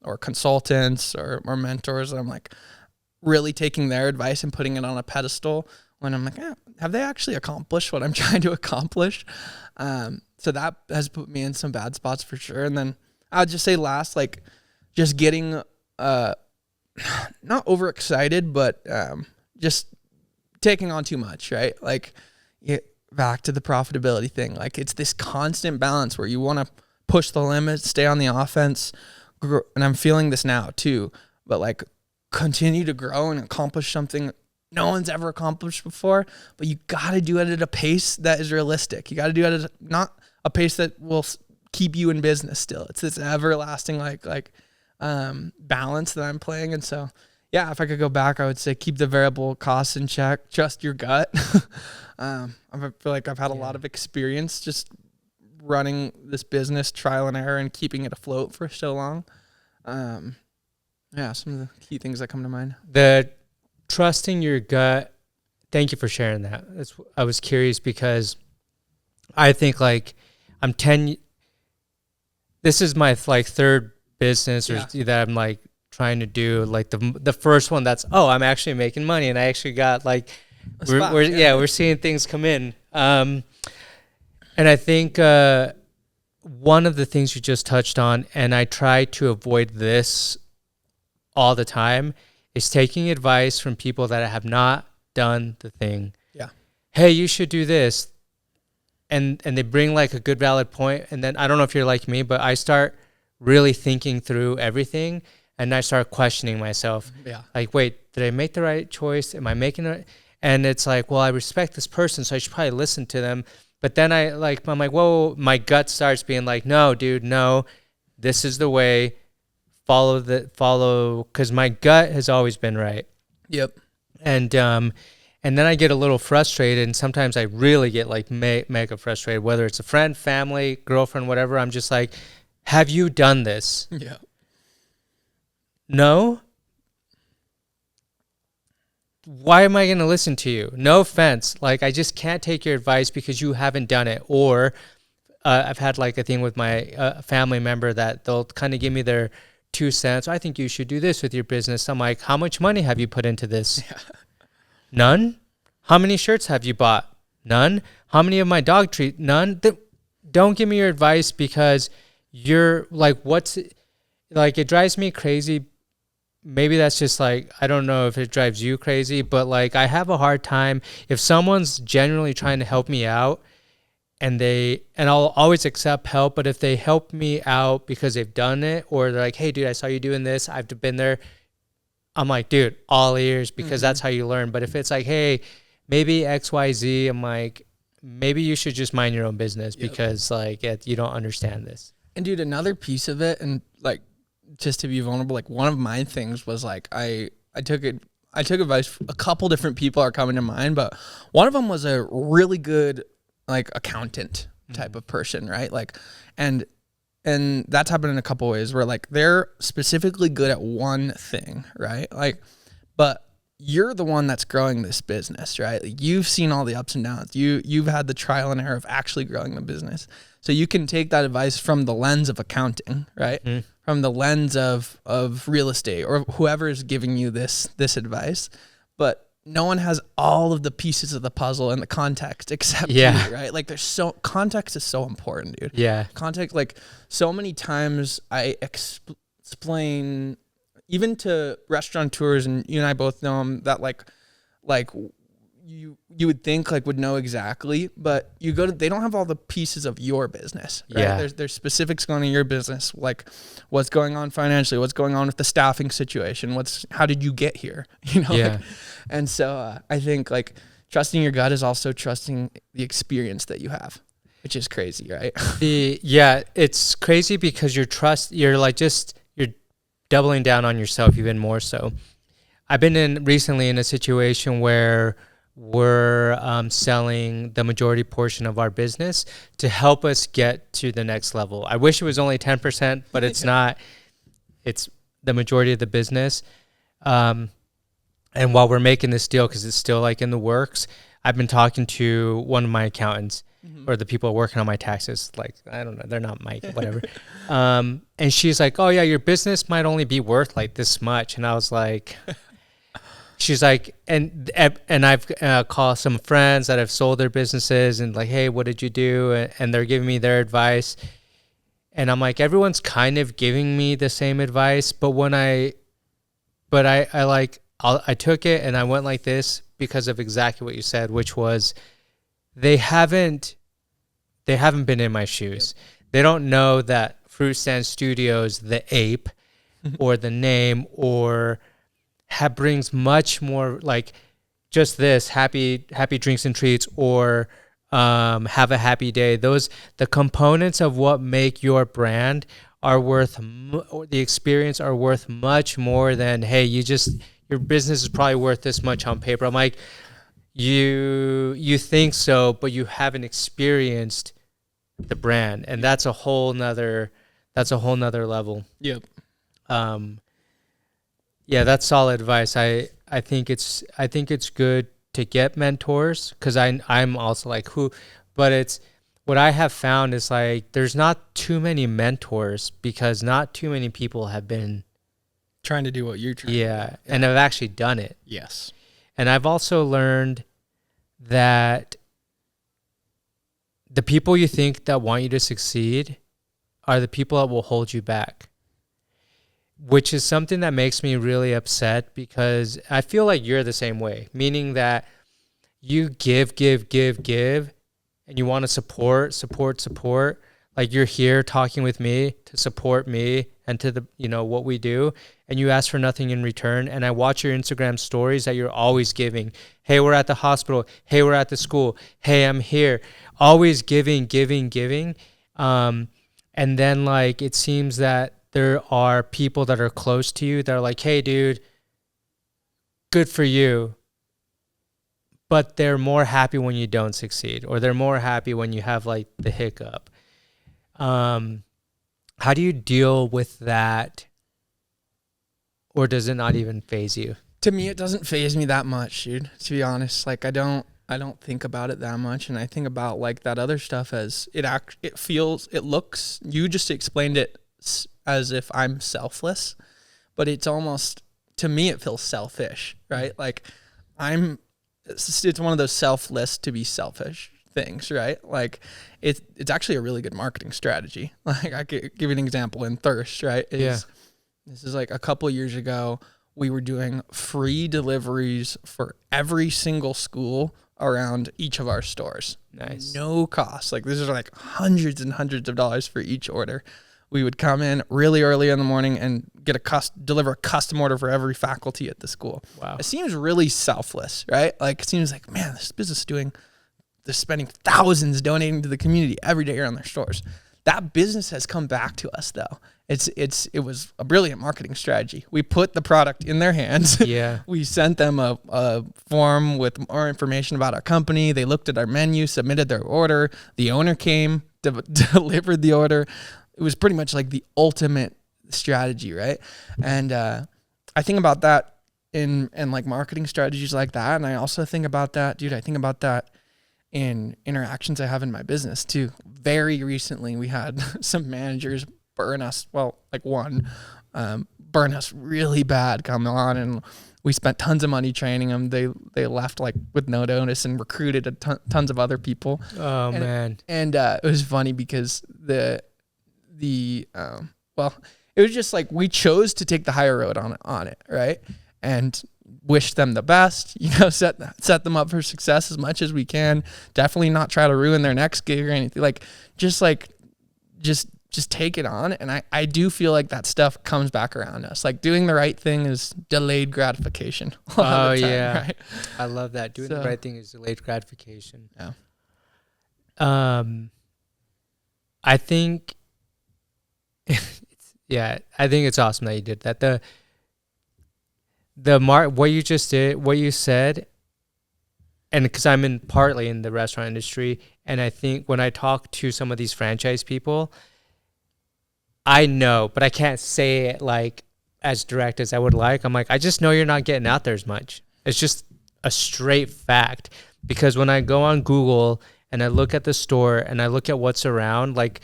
or consultants or mentors. I'm like really taking their advice and putting it on a pedestal when I'm like, have they actually accomplished what I'm trying to accomplish? So that has put me in some bad spots for sure. And then I'd just say last, like just getting, not overexcited, but, just taking on too much, right? Like back to the profitability thing. Like it's this constant balance where you want to push the limits, stay on the offense. And I'm feeling this now too, but like continue to grow and accomplish something no one's ever accomplished before, but you got to do it at a pace that is realistic. You got to do it at not a pace that will keep you in business still. It's this everlasting balance that I'm playing. And so, yeah, if I could go back, I would say keep the variable costs in check, trust your gut. I feel like I've had a lot of experience just running this business, trial and error, and keeping it afloat for so long. Some of the key things that come to mind. The trusting your gut. Thank you for sharing that. I was curious because I think like this is my like third business that I'm like trying to do. Like the first one I'm actually making money and I actually got like, we're seeing things come in. And I think, one of the things you just touched on, and I try to avoid this all the time, is taking advice from people that have not done the thing. Yeah. Hey, you should do this. And they bring like a good valid point. And then I don't know if you're like me, but I start really thinking through everything and I start questioning myself. Yeah. Like, wait, did I make the right choice? Am I making it? And it's like, well, I respect this person, so I should probably listen to them. But then I'm like, whoa, my gut starts being like, no, dude, no, this is the way. Follow, because my gut has always been right. Yep. And then I get a little frustrated, and sometimes I really get like mega frustrated, whether it's a friend, family, girlfriend, whatever. I'm just like, have you done this? Yeah. No. Why am I going to listen to you? No offense. Like, I just can't take your advice because you haven't done it. Or I've had like a thing with my family member that they'll kind of give me their 2 cents. I think you should do this with your business. I'm like, how much money have you put into this? Yeah. None. How many shirts have you bought? None. How many of my dog treat? None. Don't give me your advice because you're like, it drives me crazy. Maybe that's just like, I don't know if it drives you crazy, but like I have a hard time if someone's genuinely trying to help me out and I'll always accept help, but if they help me out because they've done it or they're like, hey dude, I saw you doing this, I've been there. I'm like, dude, all ears because that's how you learn. But if it's like, hey, maybe XYZ, I'm like, maybe you should just mind your own business because like you don't understand this. And dude, another piece of it, and like just to be vulnerable, like one of my things was like I took advice. A couple different people are coming to mind, but one of them was a really good like accountant type of person, right? Like, and that's happened in a couple ways where like they're specifically good at one thing, right? Like, but you're the one that's growing this business, right? Like you've seen all the ups and downs. You've had the trial and error of actually growing the business. So you can take that advice from the lens of accounting, right? From the lens of real estate or whoever is giving you this advice. But no one has all of the pieces of the puzzle and the context except you, right? Like context is so important, dude. Yeah. Context, like so many times I explain even to restaurateurs, and you and I both know them, that like you would think like would know exactly, but you go to, they don't have all the pieces of your business, right? Yeah. There's specifics going on in your business, like what's going on financially, what's going on with the staffing situation, how did you get here, you know? Yeah. Like, and so I think like trusting your gut is also trusting the experience that you have, which is crazy, right? It's crazy because you're doubling down on yourself even more so. I've been recently in a situation where we're selling the majority portion of our business to help us get to the next level. I wish it was only 10%, but it's not. It's the majority of the business. And while we're making this deal, because it's still like in the works, I've been talking to one of my accountants, or the people working on my taxes, like, I don't know, they're not Mike, whatever. And she's like, oh yeah, your business might only be worth like this much. And I was like, she's like, and I've called some friends that have sold their businesses and like, hey, what did you do? And they're giving me their advice. And I'm like, everyone's kind of giving me the same advice, but I took it and I went like this because of exactly what you said, which was they haven't been in my shoes. Yep. They don't know that Fruitstand Studios, the ape or the name, or brings much more, like just this happy drinks and treats, or have a happy day. The components of what make your brand are worth, or the experience are worth much more than, hey, your business is probably worth this much on paper. I'm like, you think so, but you haven't experienced the brand, and that's a whole nother level. Yep. Yeah, that's solid advice. I think it's good to get mentors, because I'm also like, but it's what I have found is like there's not too many mentors because not too many people have been trying to do what you're trying to do. And I've actually done it. Yes. And I've also learned that the people you think that want you to succeed are the people that will hold you back, which is something that makes me really upset, because I feel like you're the same way, meaning that you give, and you want to support. Like you're here talking with me to support me and to the, what we do, and you ask for nothing in return. And I watch your Instagram stories that you're always giving. Hey, we're at the hospital. Hey, we're at the school. Hey, I'm here. Always giving. And then like, it seems that there are people that are close to you that are like, hey dude, good for you. But they're more happy when you don't succeed, or they're more happy when you have like the hiccup. How do you deal with that? Or does it not even faze you? To me, it doesn't faze me that much, dude, to be honest. Like I don't think about it that much. And I think about like that other stuff as it looks, you just explained it as if I'm selfless, but it's almost, to me, it feels selfish, right? Like it's one of those selfless to be selfish things, right? Like it's actually a really good marketing strategy. Like I could give you an example in Thirst, right? This is like a couple of years ago, we were doing free deliveries for every single school around each of our stores. Nice. No cost. Like this is like hundreds and hundreds of dollars for each order. We would come in really early in the morning and deliver a custom order for every faculty at the school. Wow. It seems really selfless, right? Like it seems like, man, this business they're spending thousands donating to the community every day around their stores. That business has come back to us though. It was a brilliant marketing strategy. We put the product in their hands. Yeah. We sent them a form with more information about our company. They looked at our menu, submitted their order. The owner came, delivered the order. It was pretty much like the ultimate strategy, right? And I think about that in like marketing strategies like that. And I also think about that, dude, I think about that in interactions I have in my business too. Very recently, we had some managers burn us really bad coming on, and we spent tons of money training them. They left like with no notice and recruited tons of other people. Oh, man. And it was funny because it was just like we chose to take the higher road on it, right? And wish them the best, set them up for success as much as we can. Definitely not try to ruin their next gig or anything. Just take it on. And I do feel like that stuff comes back around us. Like doing the right thing is delayed gratification. Oh yeah. Right? I love that. Doing the right thing is delayed gratification. Yeah. I think I think it's awesome that you did that. What you just did, what you said, and because I'm partly in the restaurant industry, and I think when I talk to some of these franchise people, I know, but I can't say it like as direct as I would like. I'm like, I just know you're not getting out there as much. It's just a straight fact, because when I go on Google and I look at the store and I look at what's around, like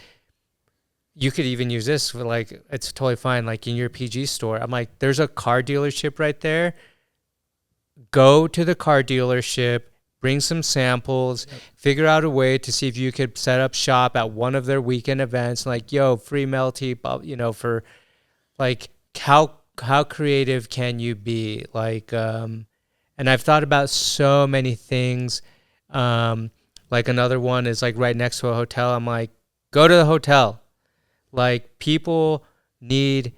you could even use this for like, it's totally fine. Like in your PG store, I'm like, there's a car dealership right there. Go to the car dealership, bring some samples, figure out a way to see if you could set up shop at one of their weekend events. Like, yo, free melty, you know, for like how creative can you be? Like, and I've thought about so many things. Like another one is like right next to a hotel. I'm like, go to the hotel. Like people need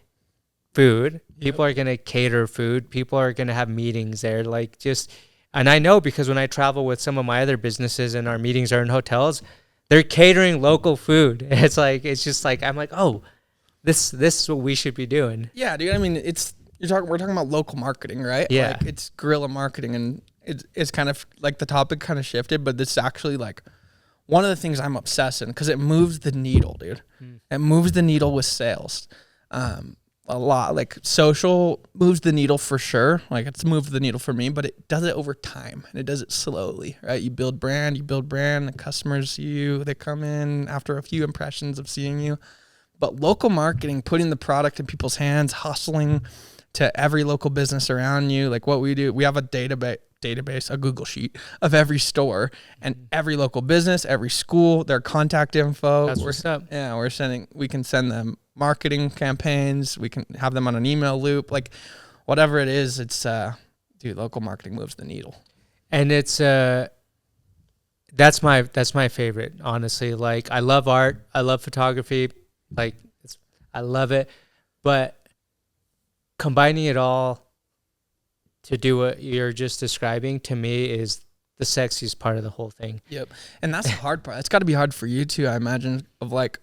food. People are going to cater food. People are going to have meetings there. Like just, and I know because when I travel with some of my other businesses and our meetings are in hotels, they're catering local food. It's like, it's just like, I'm like, oh, this is what we should be doing. Yeah, dude. I mean, we're talking about local marketing, right? Yeah. Like it's guerrilla marketing, and it's kind of like the topic kind of shifted, but this is actually like one of the things I'm obsessed in because it moves the needle, dude. It moves the needle with sales. A lot. Like social moves the needle for sure. Like it's moved the needle for me, but it does it over time and it does it slowly, right? You build brand, the customers see you, they come in after a few impressions of seeing you. But local marketing, putting the product in people's hands, hustling to every local business around you, like what we do, we have a database, a Google sheet of every store and every local business, every school, their contact info. That's what's up. Yeah, we can send them marketing campaigns. We can have them on an email loop, like whatever it is. It's, dude, local marketing moves the needle. And it's, that's my favorite, honestly. Like I love art. I love photography. Like I love it, but combining it all to do what you're just describing to me is the sexiest part of the whole thing. Yep. And that's the hard part. It's got to be hard for you too, I imagine, of like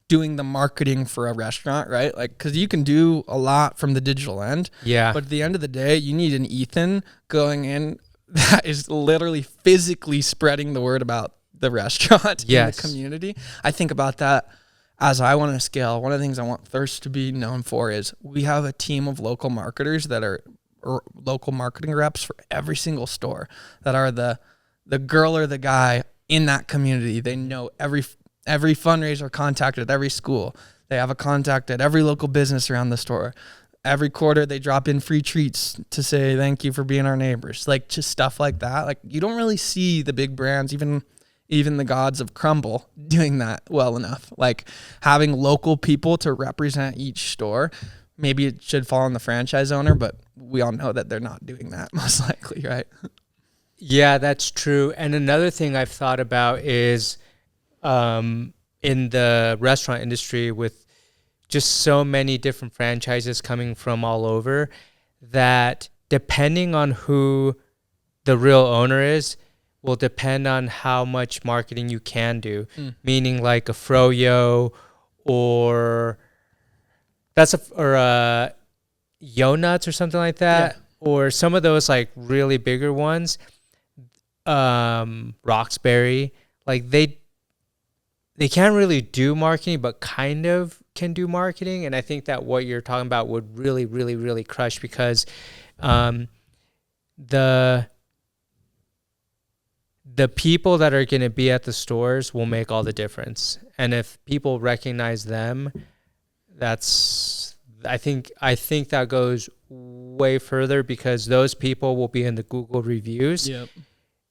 doing the marketing for a restaurant, right? Like, cause you can do a lot from the digital end. Yeah. But at the end of the day, you need an Ethan going in that is literally physically spreading the word about the restaurant in the community. I think about that as I want to scale. One of the things I want Thirst to be known for is we have a team of local marketers that are local marketing reps for every single store that are the girl or the guy in that community. They know every fundraiser contact at every school. They have a contact at every local business around the store. Every quarter they drop in free treats to say thank you for being our neighbors. Like just stuff like that. Like you don't really see the big brands, even the gods of crumble doing that well enough. Like having local people to represent each store. Maybe it should fall on the franchise owner, but we all know that they're not doing that most likely, right? Yeah, that's true. And another thing I've thought about is in the restaurant industry with just so many different franchises coming from all over that depending on who the real owner is will depend on how much marketing you can do. Meaning like a Froyo or Yo Nuts or something like that. Yeah. Or some of those like really bigger ones. Roxbury, like they can't really do marketing, but kind of can do marketing. And I think that what you're talking about would really, really, really crush because the people that are going to be at the stores will make all the difference. And if people recognize them, I think that goes way further because those people will be in the Google reviews. Yep.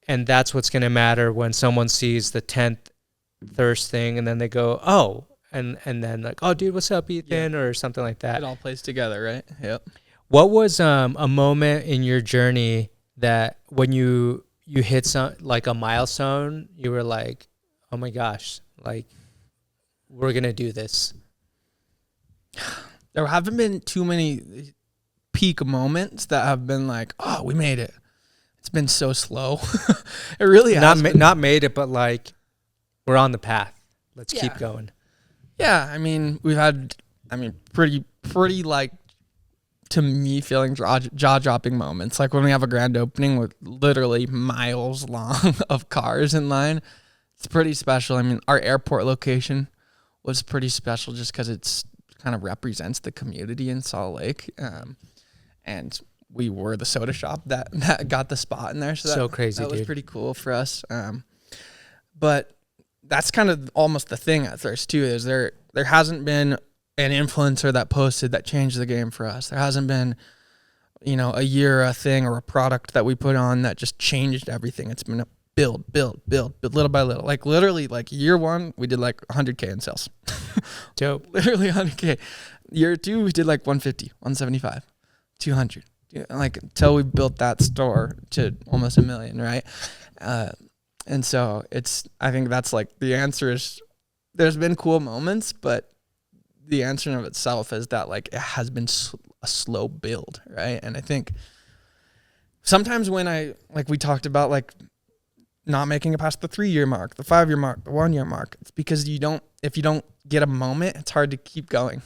And that's what's going to matter when someone sees the 10th Thirst thing and then they go, oh, and then like, oh, dude, what's up, Ethan, or something like that. It all plays together, right? Yep. What was a moment in your journey that when you hit some like a milestone, you were like, oh my gosh, like we're going to do this? There haven't been too many peak moments that have been like, oh, we made it. It's been so slow. It really has not made it, but like we're on the path. Let's keep going. Yeah, I mean, we've had, pretty like, to me, feeling jaw-dropping moments. Like when we have a grand opening with literally miles long of cars in line. It's pretty special. I mean, our airport location was pretty special just because it's kind of represents the community in Salt Lake. And we were the soda shop that got the spot in there. So crazy, that was dude. pretty cool for us. But that's kind of almost the thing at Thirst too, is there hasn't been an influencer that posted that changed the game for us. There hasn't been, a year, a thing or a product that we put on that just changed everything. It's been a build little by little. Like literally like year 1, we did like 100K in sales. Dope. Literally 100K. Year 2, we did like 150, 175, 200. Like until we built that store to almost $1 million, right? And so I think that's like the answer is there's been cool moments, but the answer in of itself is that like it has been a slow build, right? And I think sometimes when like we talked about like not making it past the 3-year mark, the 5-year mark, the 1-year mark, it's because if you don't get a moment, it's hard to keep going.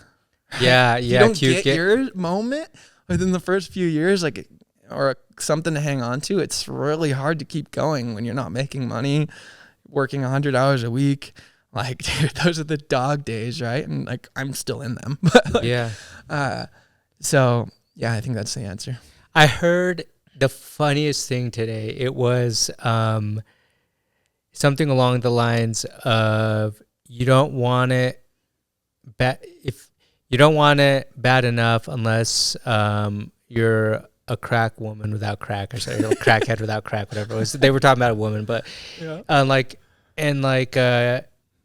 Yeah. If you don't get your moment within the first few years, like, or something to hang on to, it's really hard to keep going when you're not making money, working 100 hours a week. Like, dude, those are the dog days, right? And like, I'm still in them. Like, yeah. So yeah, I think that's the answer. I heard the funniest thing today. It was something along the lines of you don't want it bad enough unless you're a crack woman without crack, or sorry, a crackhead without crack, whatever it was. They were talking about a woman, but Yeah.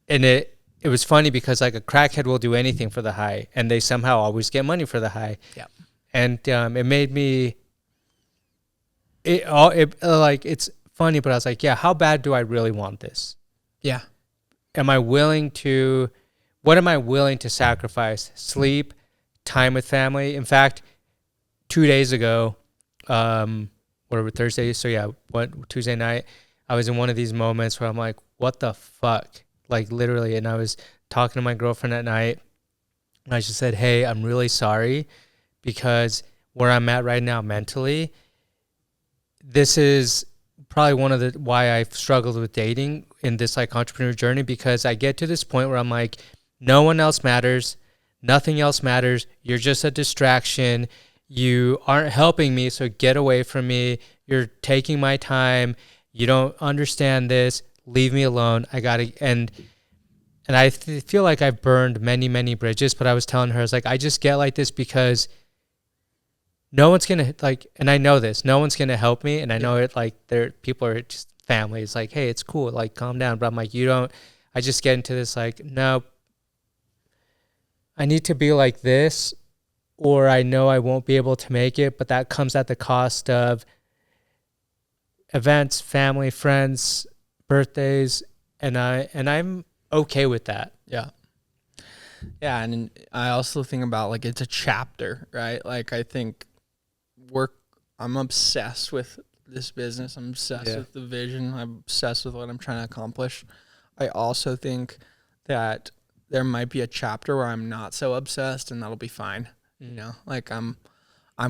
And it was funny because like a crackhead will do anything for the high, and they somehow always get money for the high. Yeah. And it made me it's funny, but I was like, yeah, how bad do I really want this? Yeah. What am I willing to sacrifice? Sleep, time with family. In fact, 2 days ago, whatever, Thursday. So yeah, Tuesday night, I was in one of these moments where I'm like, what the fuck? Like literally. And I was talking to my girlfriend at night, and I just said, hey, I'm really sorry, because where I'm at right now mentally, this is probably one of the why I've struggled with dating in this like entrepreneur journey, because I get to this point where I'm like, no one else matters, nothing else matters, you're just a distraction, you aren't helping me, so get away from me, you're taking my time, you don't understand this, leave me alone. And I feel like I've burned many bridges, but I was telling her, I was like, I just get like this because no one's gonna like, and I know this, no one's gonna help me, and I know it, like people are just family. It's like, hey, it's cool, like calm down. But I'm like, I just get into this like, no, I need to be like this, or I know I won't be able to make it, but that comes at the cost of events, family, friends, birthdays, and I'm okay with that. Yeah. Yeah, and I also think about like it's a chapter, right? Like I think I'm obsessed with this business. I'm obsessed with the vision. I'm obsessed with what I'm trying to accomplish. I also think that there might be a chapter where I'm not so obsessed, and that'll be fine. You know, like I'm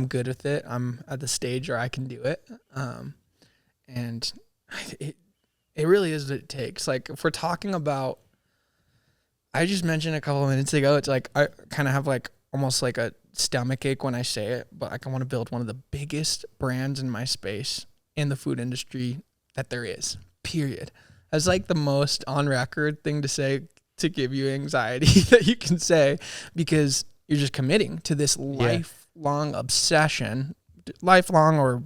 good with it. I'm at the stage where I can do it. And it really is what it takes. Like if we're talking about, I just mentioned a couple of minutes ago, it's like I kind of have like almost like a stomach ache when I say it, but like I want to build one of the biggest brands in my space in the food industry that there is, period. That's like the most on record thing to say, to give you anxiety that you can say, because you're just committing to this lifelong obsession, lifelong or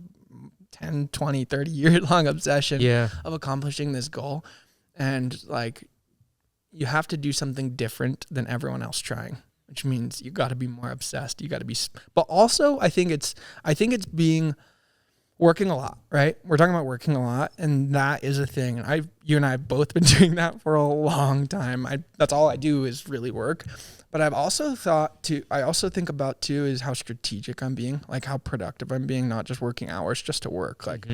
10, 20, 30 year long obsession of accomplishing this goal. And like, you have to do something different than everyone else trying, which means you got to be more obsessed. You got to be, but also I think it's working a lot, right? We're talking about working a lot, and that is a thing. You and I have both been doing that for a long time. That's all I do is really work. But I've also think about too is how strategic I'm being, like how productive I'm being, not just working hours just to work. Like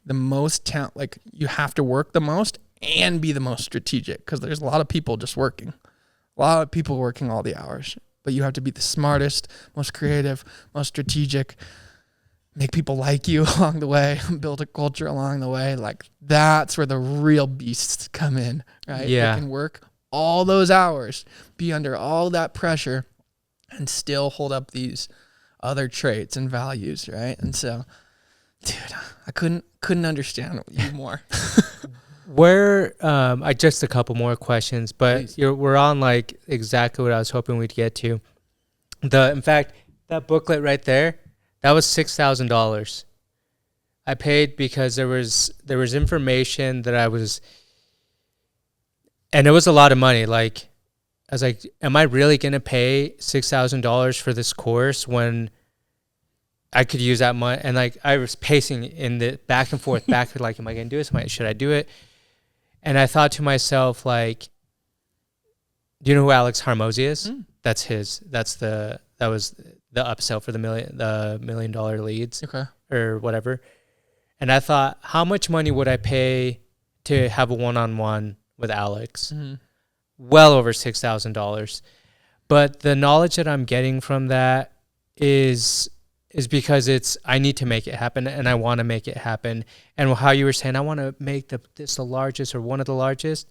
the most talent, like you have to work the most and be the most strategic, because there's a lot of people just working, a lot of people working all the hours, but you have to be the smartest, most creative, most strategic, make people like you along the way, build a culture along the way. Like that's where the real beasts come in, right? Yeah. They can work all those hours, be under all that pressure, and still hold up these other traits and values, right? And so, dude, I couldn't understand you more. I just a couple more questions, but we're on like exactly what I was hoping we'd get to. In fact, that booklet right there, that was $6,000. I paid because there was information that and it was a lot of money. Like, I was like, am I really going to pay $6,000 for this course when I could use that money? And like, I was pacing in the back and forth, like, am I going to do this? Should I do it? And I thought to myself, like, do you know who Alex Hormozy is? That was the upsell for the $1 million leads, or whatever. And I thought, how much money would I pay to have a one-on-one with Alex? Well over $6,000. But the knowledge that I'm getting from that is because I need to make it happen, and I want to make it happen. And how you were saying, I want to make this the largest or one of the largest.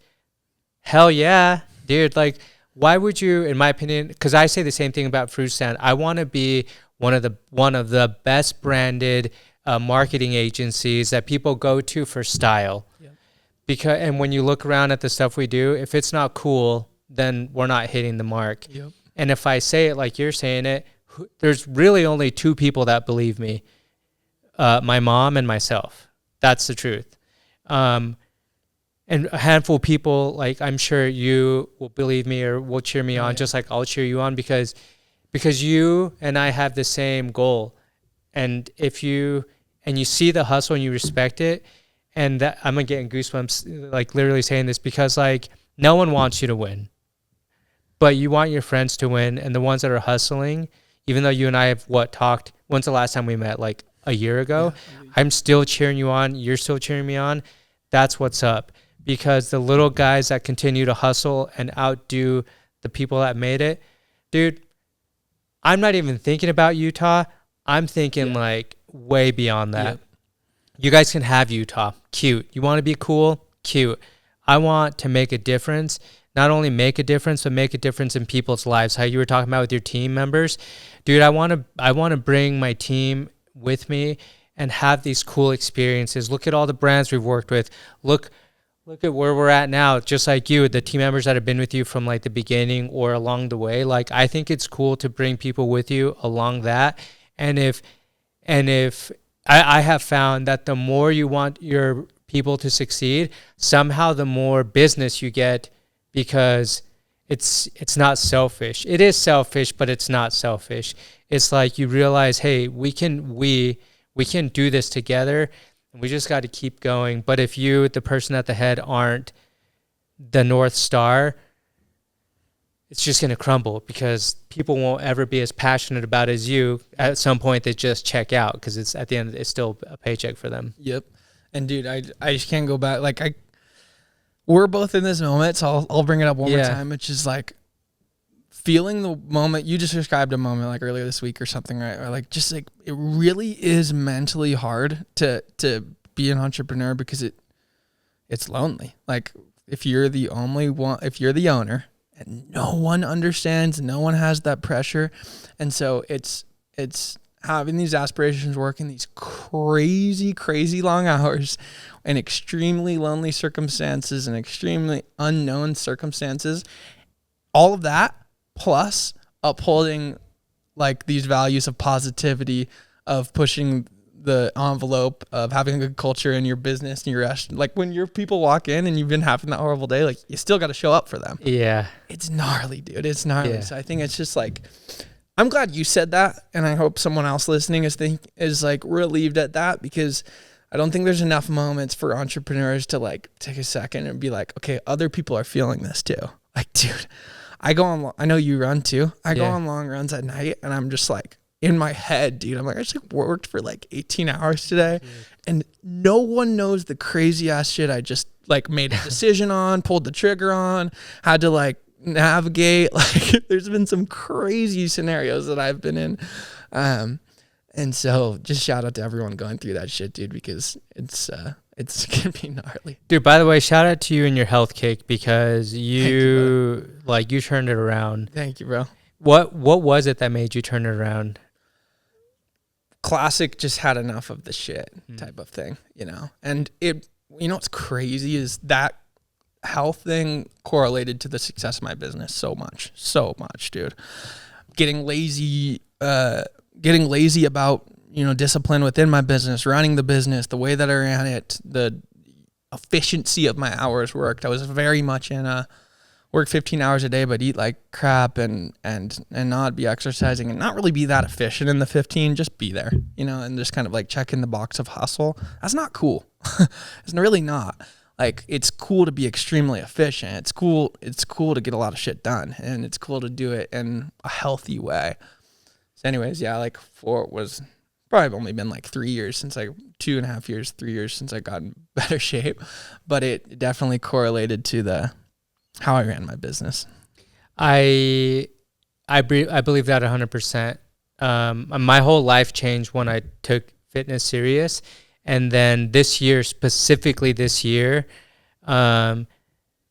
Hell yeah, dude. Like, why would you, in my opinion, because I say the same thing about Fruitstand, I want to be one of the best branded marketing agencies that people go to for style. And when you look around at the stuff we do, if it's not cool, then we're not hitting the mark. And if I say it like you're saying it, there's really only two people that believe me, my mom and myself. That's the truth. And a handful of people, like, I'm sure you will believe me or will cheer me on, just like I'll cheer you on, because you and I have the same goal. And if you see the hustle and you respect it, and that, I'm getting goosebumps, like, literally saying this, because, like, no one wants you to win, but you want your friends to win, and the ones that are hustling, even though you and I have talked, when's the last time we met? Like a year ago? I'm still cheering you on. You're still cheering me on. That's what's up. Because the little guys that continue to hustle and outdo the people that made it, dude, I'm not even thinking about Utah. I'm thinking like way beyond that. You guys can have Utah. Cute. You want to be cool? Cute. I want to make a difference. Not only make a difference, but make a difference in people's lives. How you were talking about with your team members. Dude, I want to bring my team with me and have these cool experiences. Look at all the brands we've worked with. Look at where we're at now, just like you, the team members that have been with you from like the beginning or along the way. Like, I think it's cool to bring people with you along that. And if I have found that the more you want your people to succeed, somehow the more business you get, because it's not selfish. It is selfish, but it's not selfish. It's like you realize, hey, we can do this together. We just got to keep going. But if you, the person at the head, aren't the North Star, it's just going to crumble, because people won't ever be as passionate about it as you. At some point, they just check out, because it's at the end, it's still a paycheck for them. Yep. And dude, I just can't go back. Like, we're both in this moment, so I'll bring it up one more time, which is like feeling the moment. You just described a moment like earlier this week or something, right? Or like, just like, it really is mentally hard to be an entrepreneur, because it's lonely. Like, if you're the only one, if you're the owner and no one understands, no one has that pressure. And so it's having these aspirations, working these crazy long hours in extremely lonely circumstances and extremely unknown circumstances. All of that, plus upholding like these values of positivity, of pushing the envelope, of having a good culture in your business and your restaurant. Like, when your people walk in and you've been having that horrible day, like, you still got to show up for them. Yeah. It's gnarly, dude. It's gnarly. So I think it's just like, I'm glad you said that, and I hope someone else listening is like relieved at that, because I don't think there's enough moments for entrepreneurs to like take a second and be like, okay, other people are feeling this too. Like, dude, I know you run too. I go on long runs at night, and I'm just like, in my head, dude, I'm like, I just worked for like 18 hours today, and no one knows the crazy ass shit I just like made a decision on, pulled the trigger on, had to like navigate. Like, there's been some crazy scenarios that I've been in. And so just shout out to everyone going through that shit, dude, because it's gonna be gnarly. Dude, by the way, shout out to you and your health kick, because you turned it around. Thank you, bro. What was it that made you turn it around? Classic just had enough of the shit type of thing, you know? And you know what's crazy is that health thing correlated to the success of my business so much, dude. Getting lazy about, you know, discipline within my business, running the business, the way that I ran it, the efficiency of my hours worked. I was very much in a work 15 hours a day, but eat like crap and not be exercising and not really be that efficient in the 15, just be there, you know, and just kind of like check in the box of hustle. That's not cool. It's really not. Like, it's cool to be extremely efficient. It's cool to get a lot of shit done, and it's cool to do it in a healthy way. So anyways, yeah, like it was probably only been like 3 years since 2.5 years, 3 years since I got in better shape, but it definitely correlated to how I ran my business. I believe that 100%. My whole life changed when I took fitness serious. And then specifically this year, like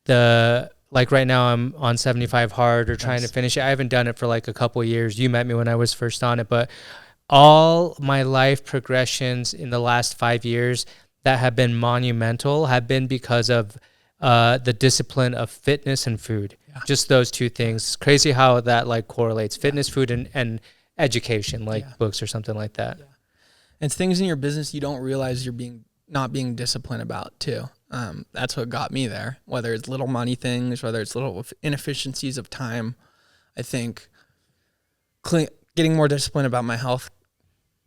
right now I'm on 75 hard or trying to finish it. I haven't done it for like a couple of years. You met me when I was first on it, but all my life progressions in the last 5 years that have been monumental have been because of the discipline of fitness and food. Yeah. Just those two things. It's crazy how that like correlates, fitness, food, and education, like books or something like that. Yeah. It's things in your business you don't realize you're not being disciplined about too. That's what got me there. Whether it's little money things, whether it's little inefficiencies of time, I think getting more disciplined about my health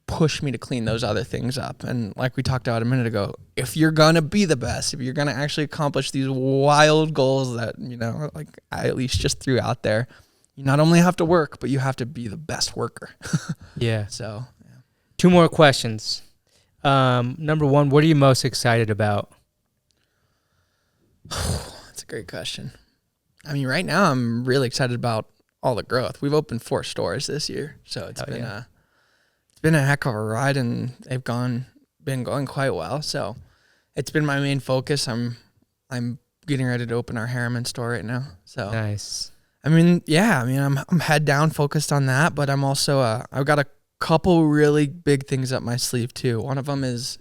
pushed me to clean those other things up. And like we talked about a minute ago, if you're gonna be the best, if you're gonna actually accomplish these wild goals that, you know, like I at least just threw out there, you not only have to work, but you have to be the best worker. Yeah. So. 2 more questions. Number 1, what are you most excited about? That's a great question. I mean, right now I'm really excited about all the growth. We've opened 4 stores this year, so it's been a heck of a ride, and they've been going quite well. So it's been my main focus. I'm getting ready to open our Harriman store right now. So nice. I'm head down focused on that, but I'm also I've got a couple really big things up my sleeve too. One of them is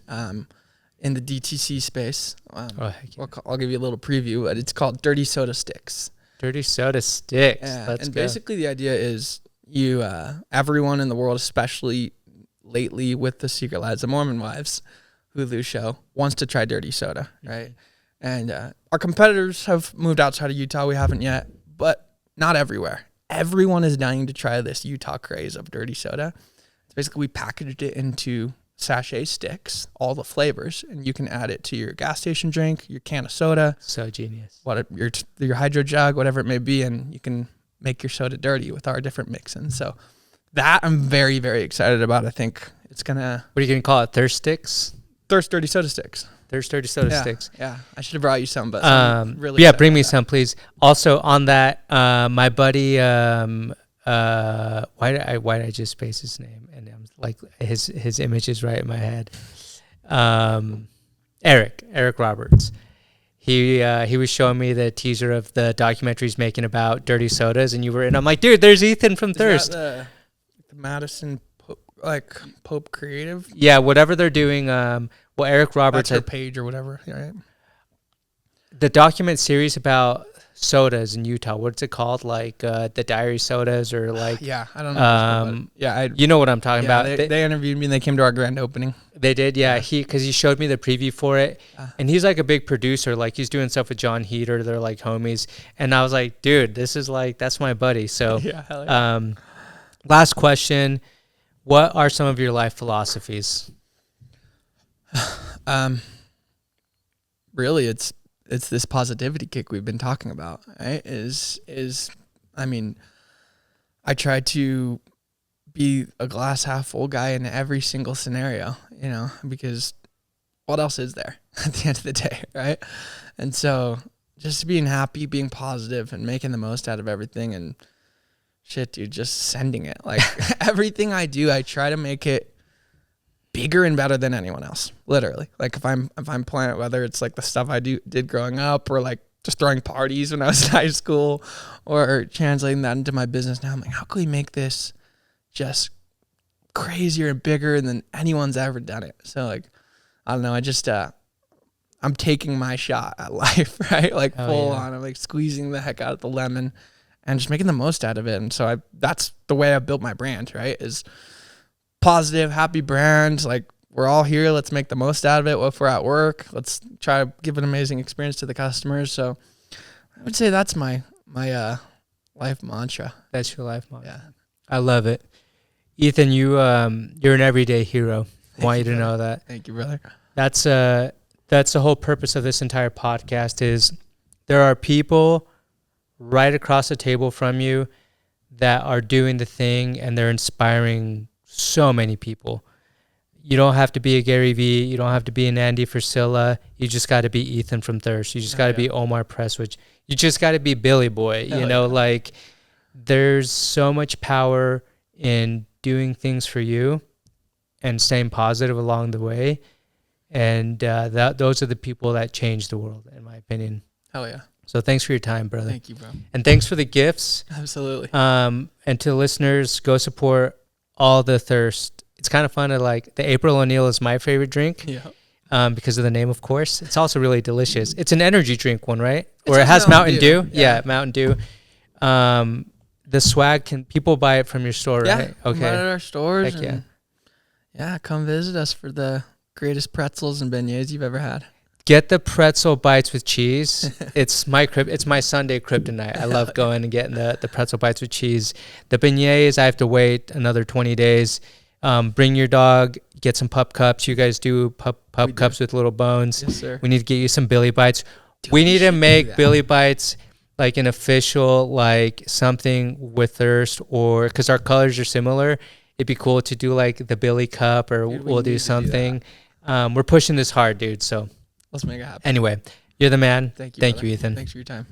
in the DTC space. I'll give you a little preview, but it's called Dirty Soda Sticks. Dirty Soda Sticks. Yeah, Let's go. Basically the idea is everyone in the world, especially lately with the Secret Lives of Mormon Wives Hulu show, wants to try dirty soda, right? And our competitors have moved outside of Utah. We haven't yet, but not everywhere. Everyone is dying to try this Utah craze of dirty soda. Basically, we packaged it into sachet sticks, all the flavors, and you can add it to your gas station drink, your can of soda. So genius. Your hydro jug, whatever it may be, and you can make your soda dirty with our different mix-ins. So that I'm very, very excited about. I think it's going to... What are you going to call it? Thirst sticks? Thirst Dirty Soda Sticks. Thirst Dirty Soda Sticks. Yeah, I should have brought you some, but really bring me some, please. Also, on that, my buddy... why did I just space his name? And I'm like, his image is right in my head. Eric Roberts. He was showing me the teaser of the documentary he's making about dirty sodas, and I'm like, dude, there's Ethan from Thirst. The Madison Pope Creative. Yeah, whatever they're doing. Eric Roberts had page or whatever. Right. The document series about sodas in Utah. What's it called? Like the diary sodas or like... Yeah, I don't know. You know what I'm talking about. They interviewed me and they came to our grand opening. They did, yeah. Because he showed me the preview for it. And he's like a big producer. Like he's doing stuff with John Heater. They're like homies. And I was like, dude, this is like, that's my buddy. So last question. What are some of your life philosophies? Really, it's this positivity kick we've been talking about, right? I try to be a glass half full guy in every single scenario, you know, because what else is there at the end of the day, right? And so just being happy, being positive, and making the most out of everything, and shit, dude, just sending it. Like everything I do, I try to make it bigger and better than anyone else, literally. Like if I'm playing, whether it's like the stuff I did growing up, or like just throwing parties when I was in high school, or translating that into my business now, I'm like, how can we make this just crazier and bigger than anyone's ever done it? So like, I don't know, I I'm taking my shot at life, right? Like full yeah. on. I'm like squeezing the heck out of the lemon and just making the most out of it. And so that's the way I built my brand, right? Is positive, happy brand. Like we're all here. Let's make the most out of it. If we're at work, let's try to give an amazing experience to the customers. So I would say that's my life mantra. That's your life mantra. Yeah. I love it. Ethan, you're an everyday hero. I want you to brother. know that. Thank you, brother. That's the whole purpose of this entire podcast is there are people right across the table from you that are doing the thing and they're inspiring so many people. You don't have to be a Gary Vee. You don't have to be an Andy Frisella. You just got to be Ethan from Thirst. You just got to be Omar Presswich. You just got to be Billy Boy. You know, like there's so much power in doing things for you and staying positive along the way. And those are the people that change the world, in my opinion. Hell yeah. So thanks for your time, brother. Thank you, bro. And thanks for the gifts. Absolutely. And to listeners, go support all the Thirst. It's kind of fun to like, the April O'Neil is my favorite drink. Yeah. Because of the name, of course. It's also really delicious. It's an energy drink one, right? It's Or it has Mountain Dew. Yeah. Yeah, Mountain Dew. The swag, can people buy it from your store, right? Yeah. Okay. Right at our stores. Heck yeah. Yeah, come visit us for the greatest pretzels and beignets you've ever had. Get the pretzel bites with cheese. It's my Sunday kryptonite. I love going and getting the pretzel bites with cheese. The beignets, I have to wait another 20 days. Bring your dog, get some pup cups. You guys do pup cups with little bones. Yes, sir. We need to get you some Billy Bites. Dude, we need to should do make that. Billy Bites like an official, like something with Thirst, or because our colors are similar. It'd be cool to do like the Billy Cup, or Dude, we we'll need do to do something. We're pushing this hard, dude. So Let's make it happen. anyway, you're the man. Thank you. Thank brother. you, Ethan. Thanks for your time.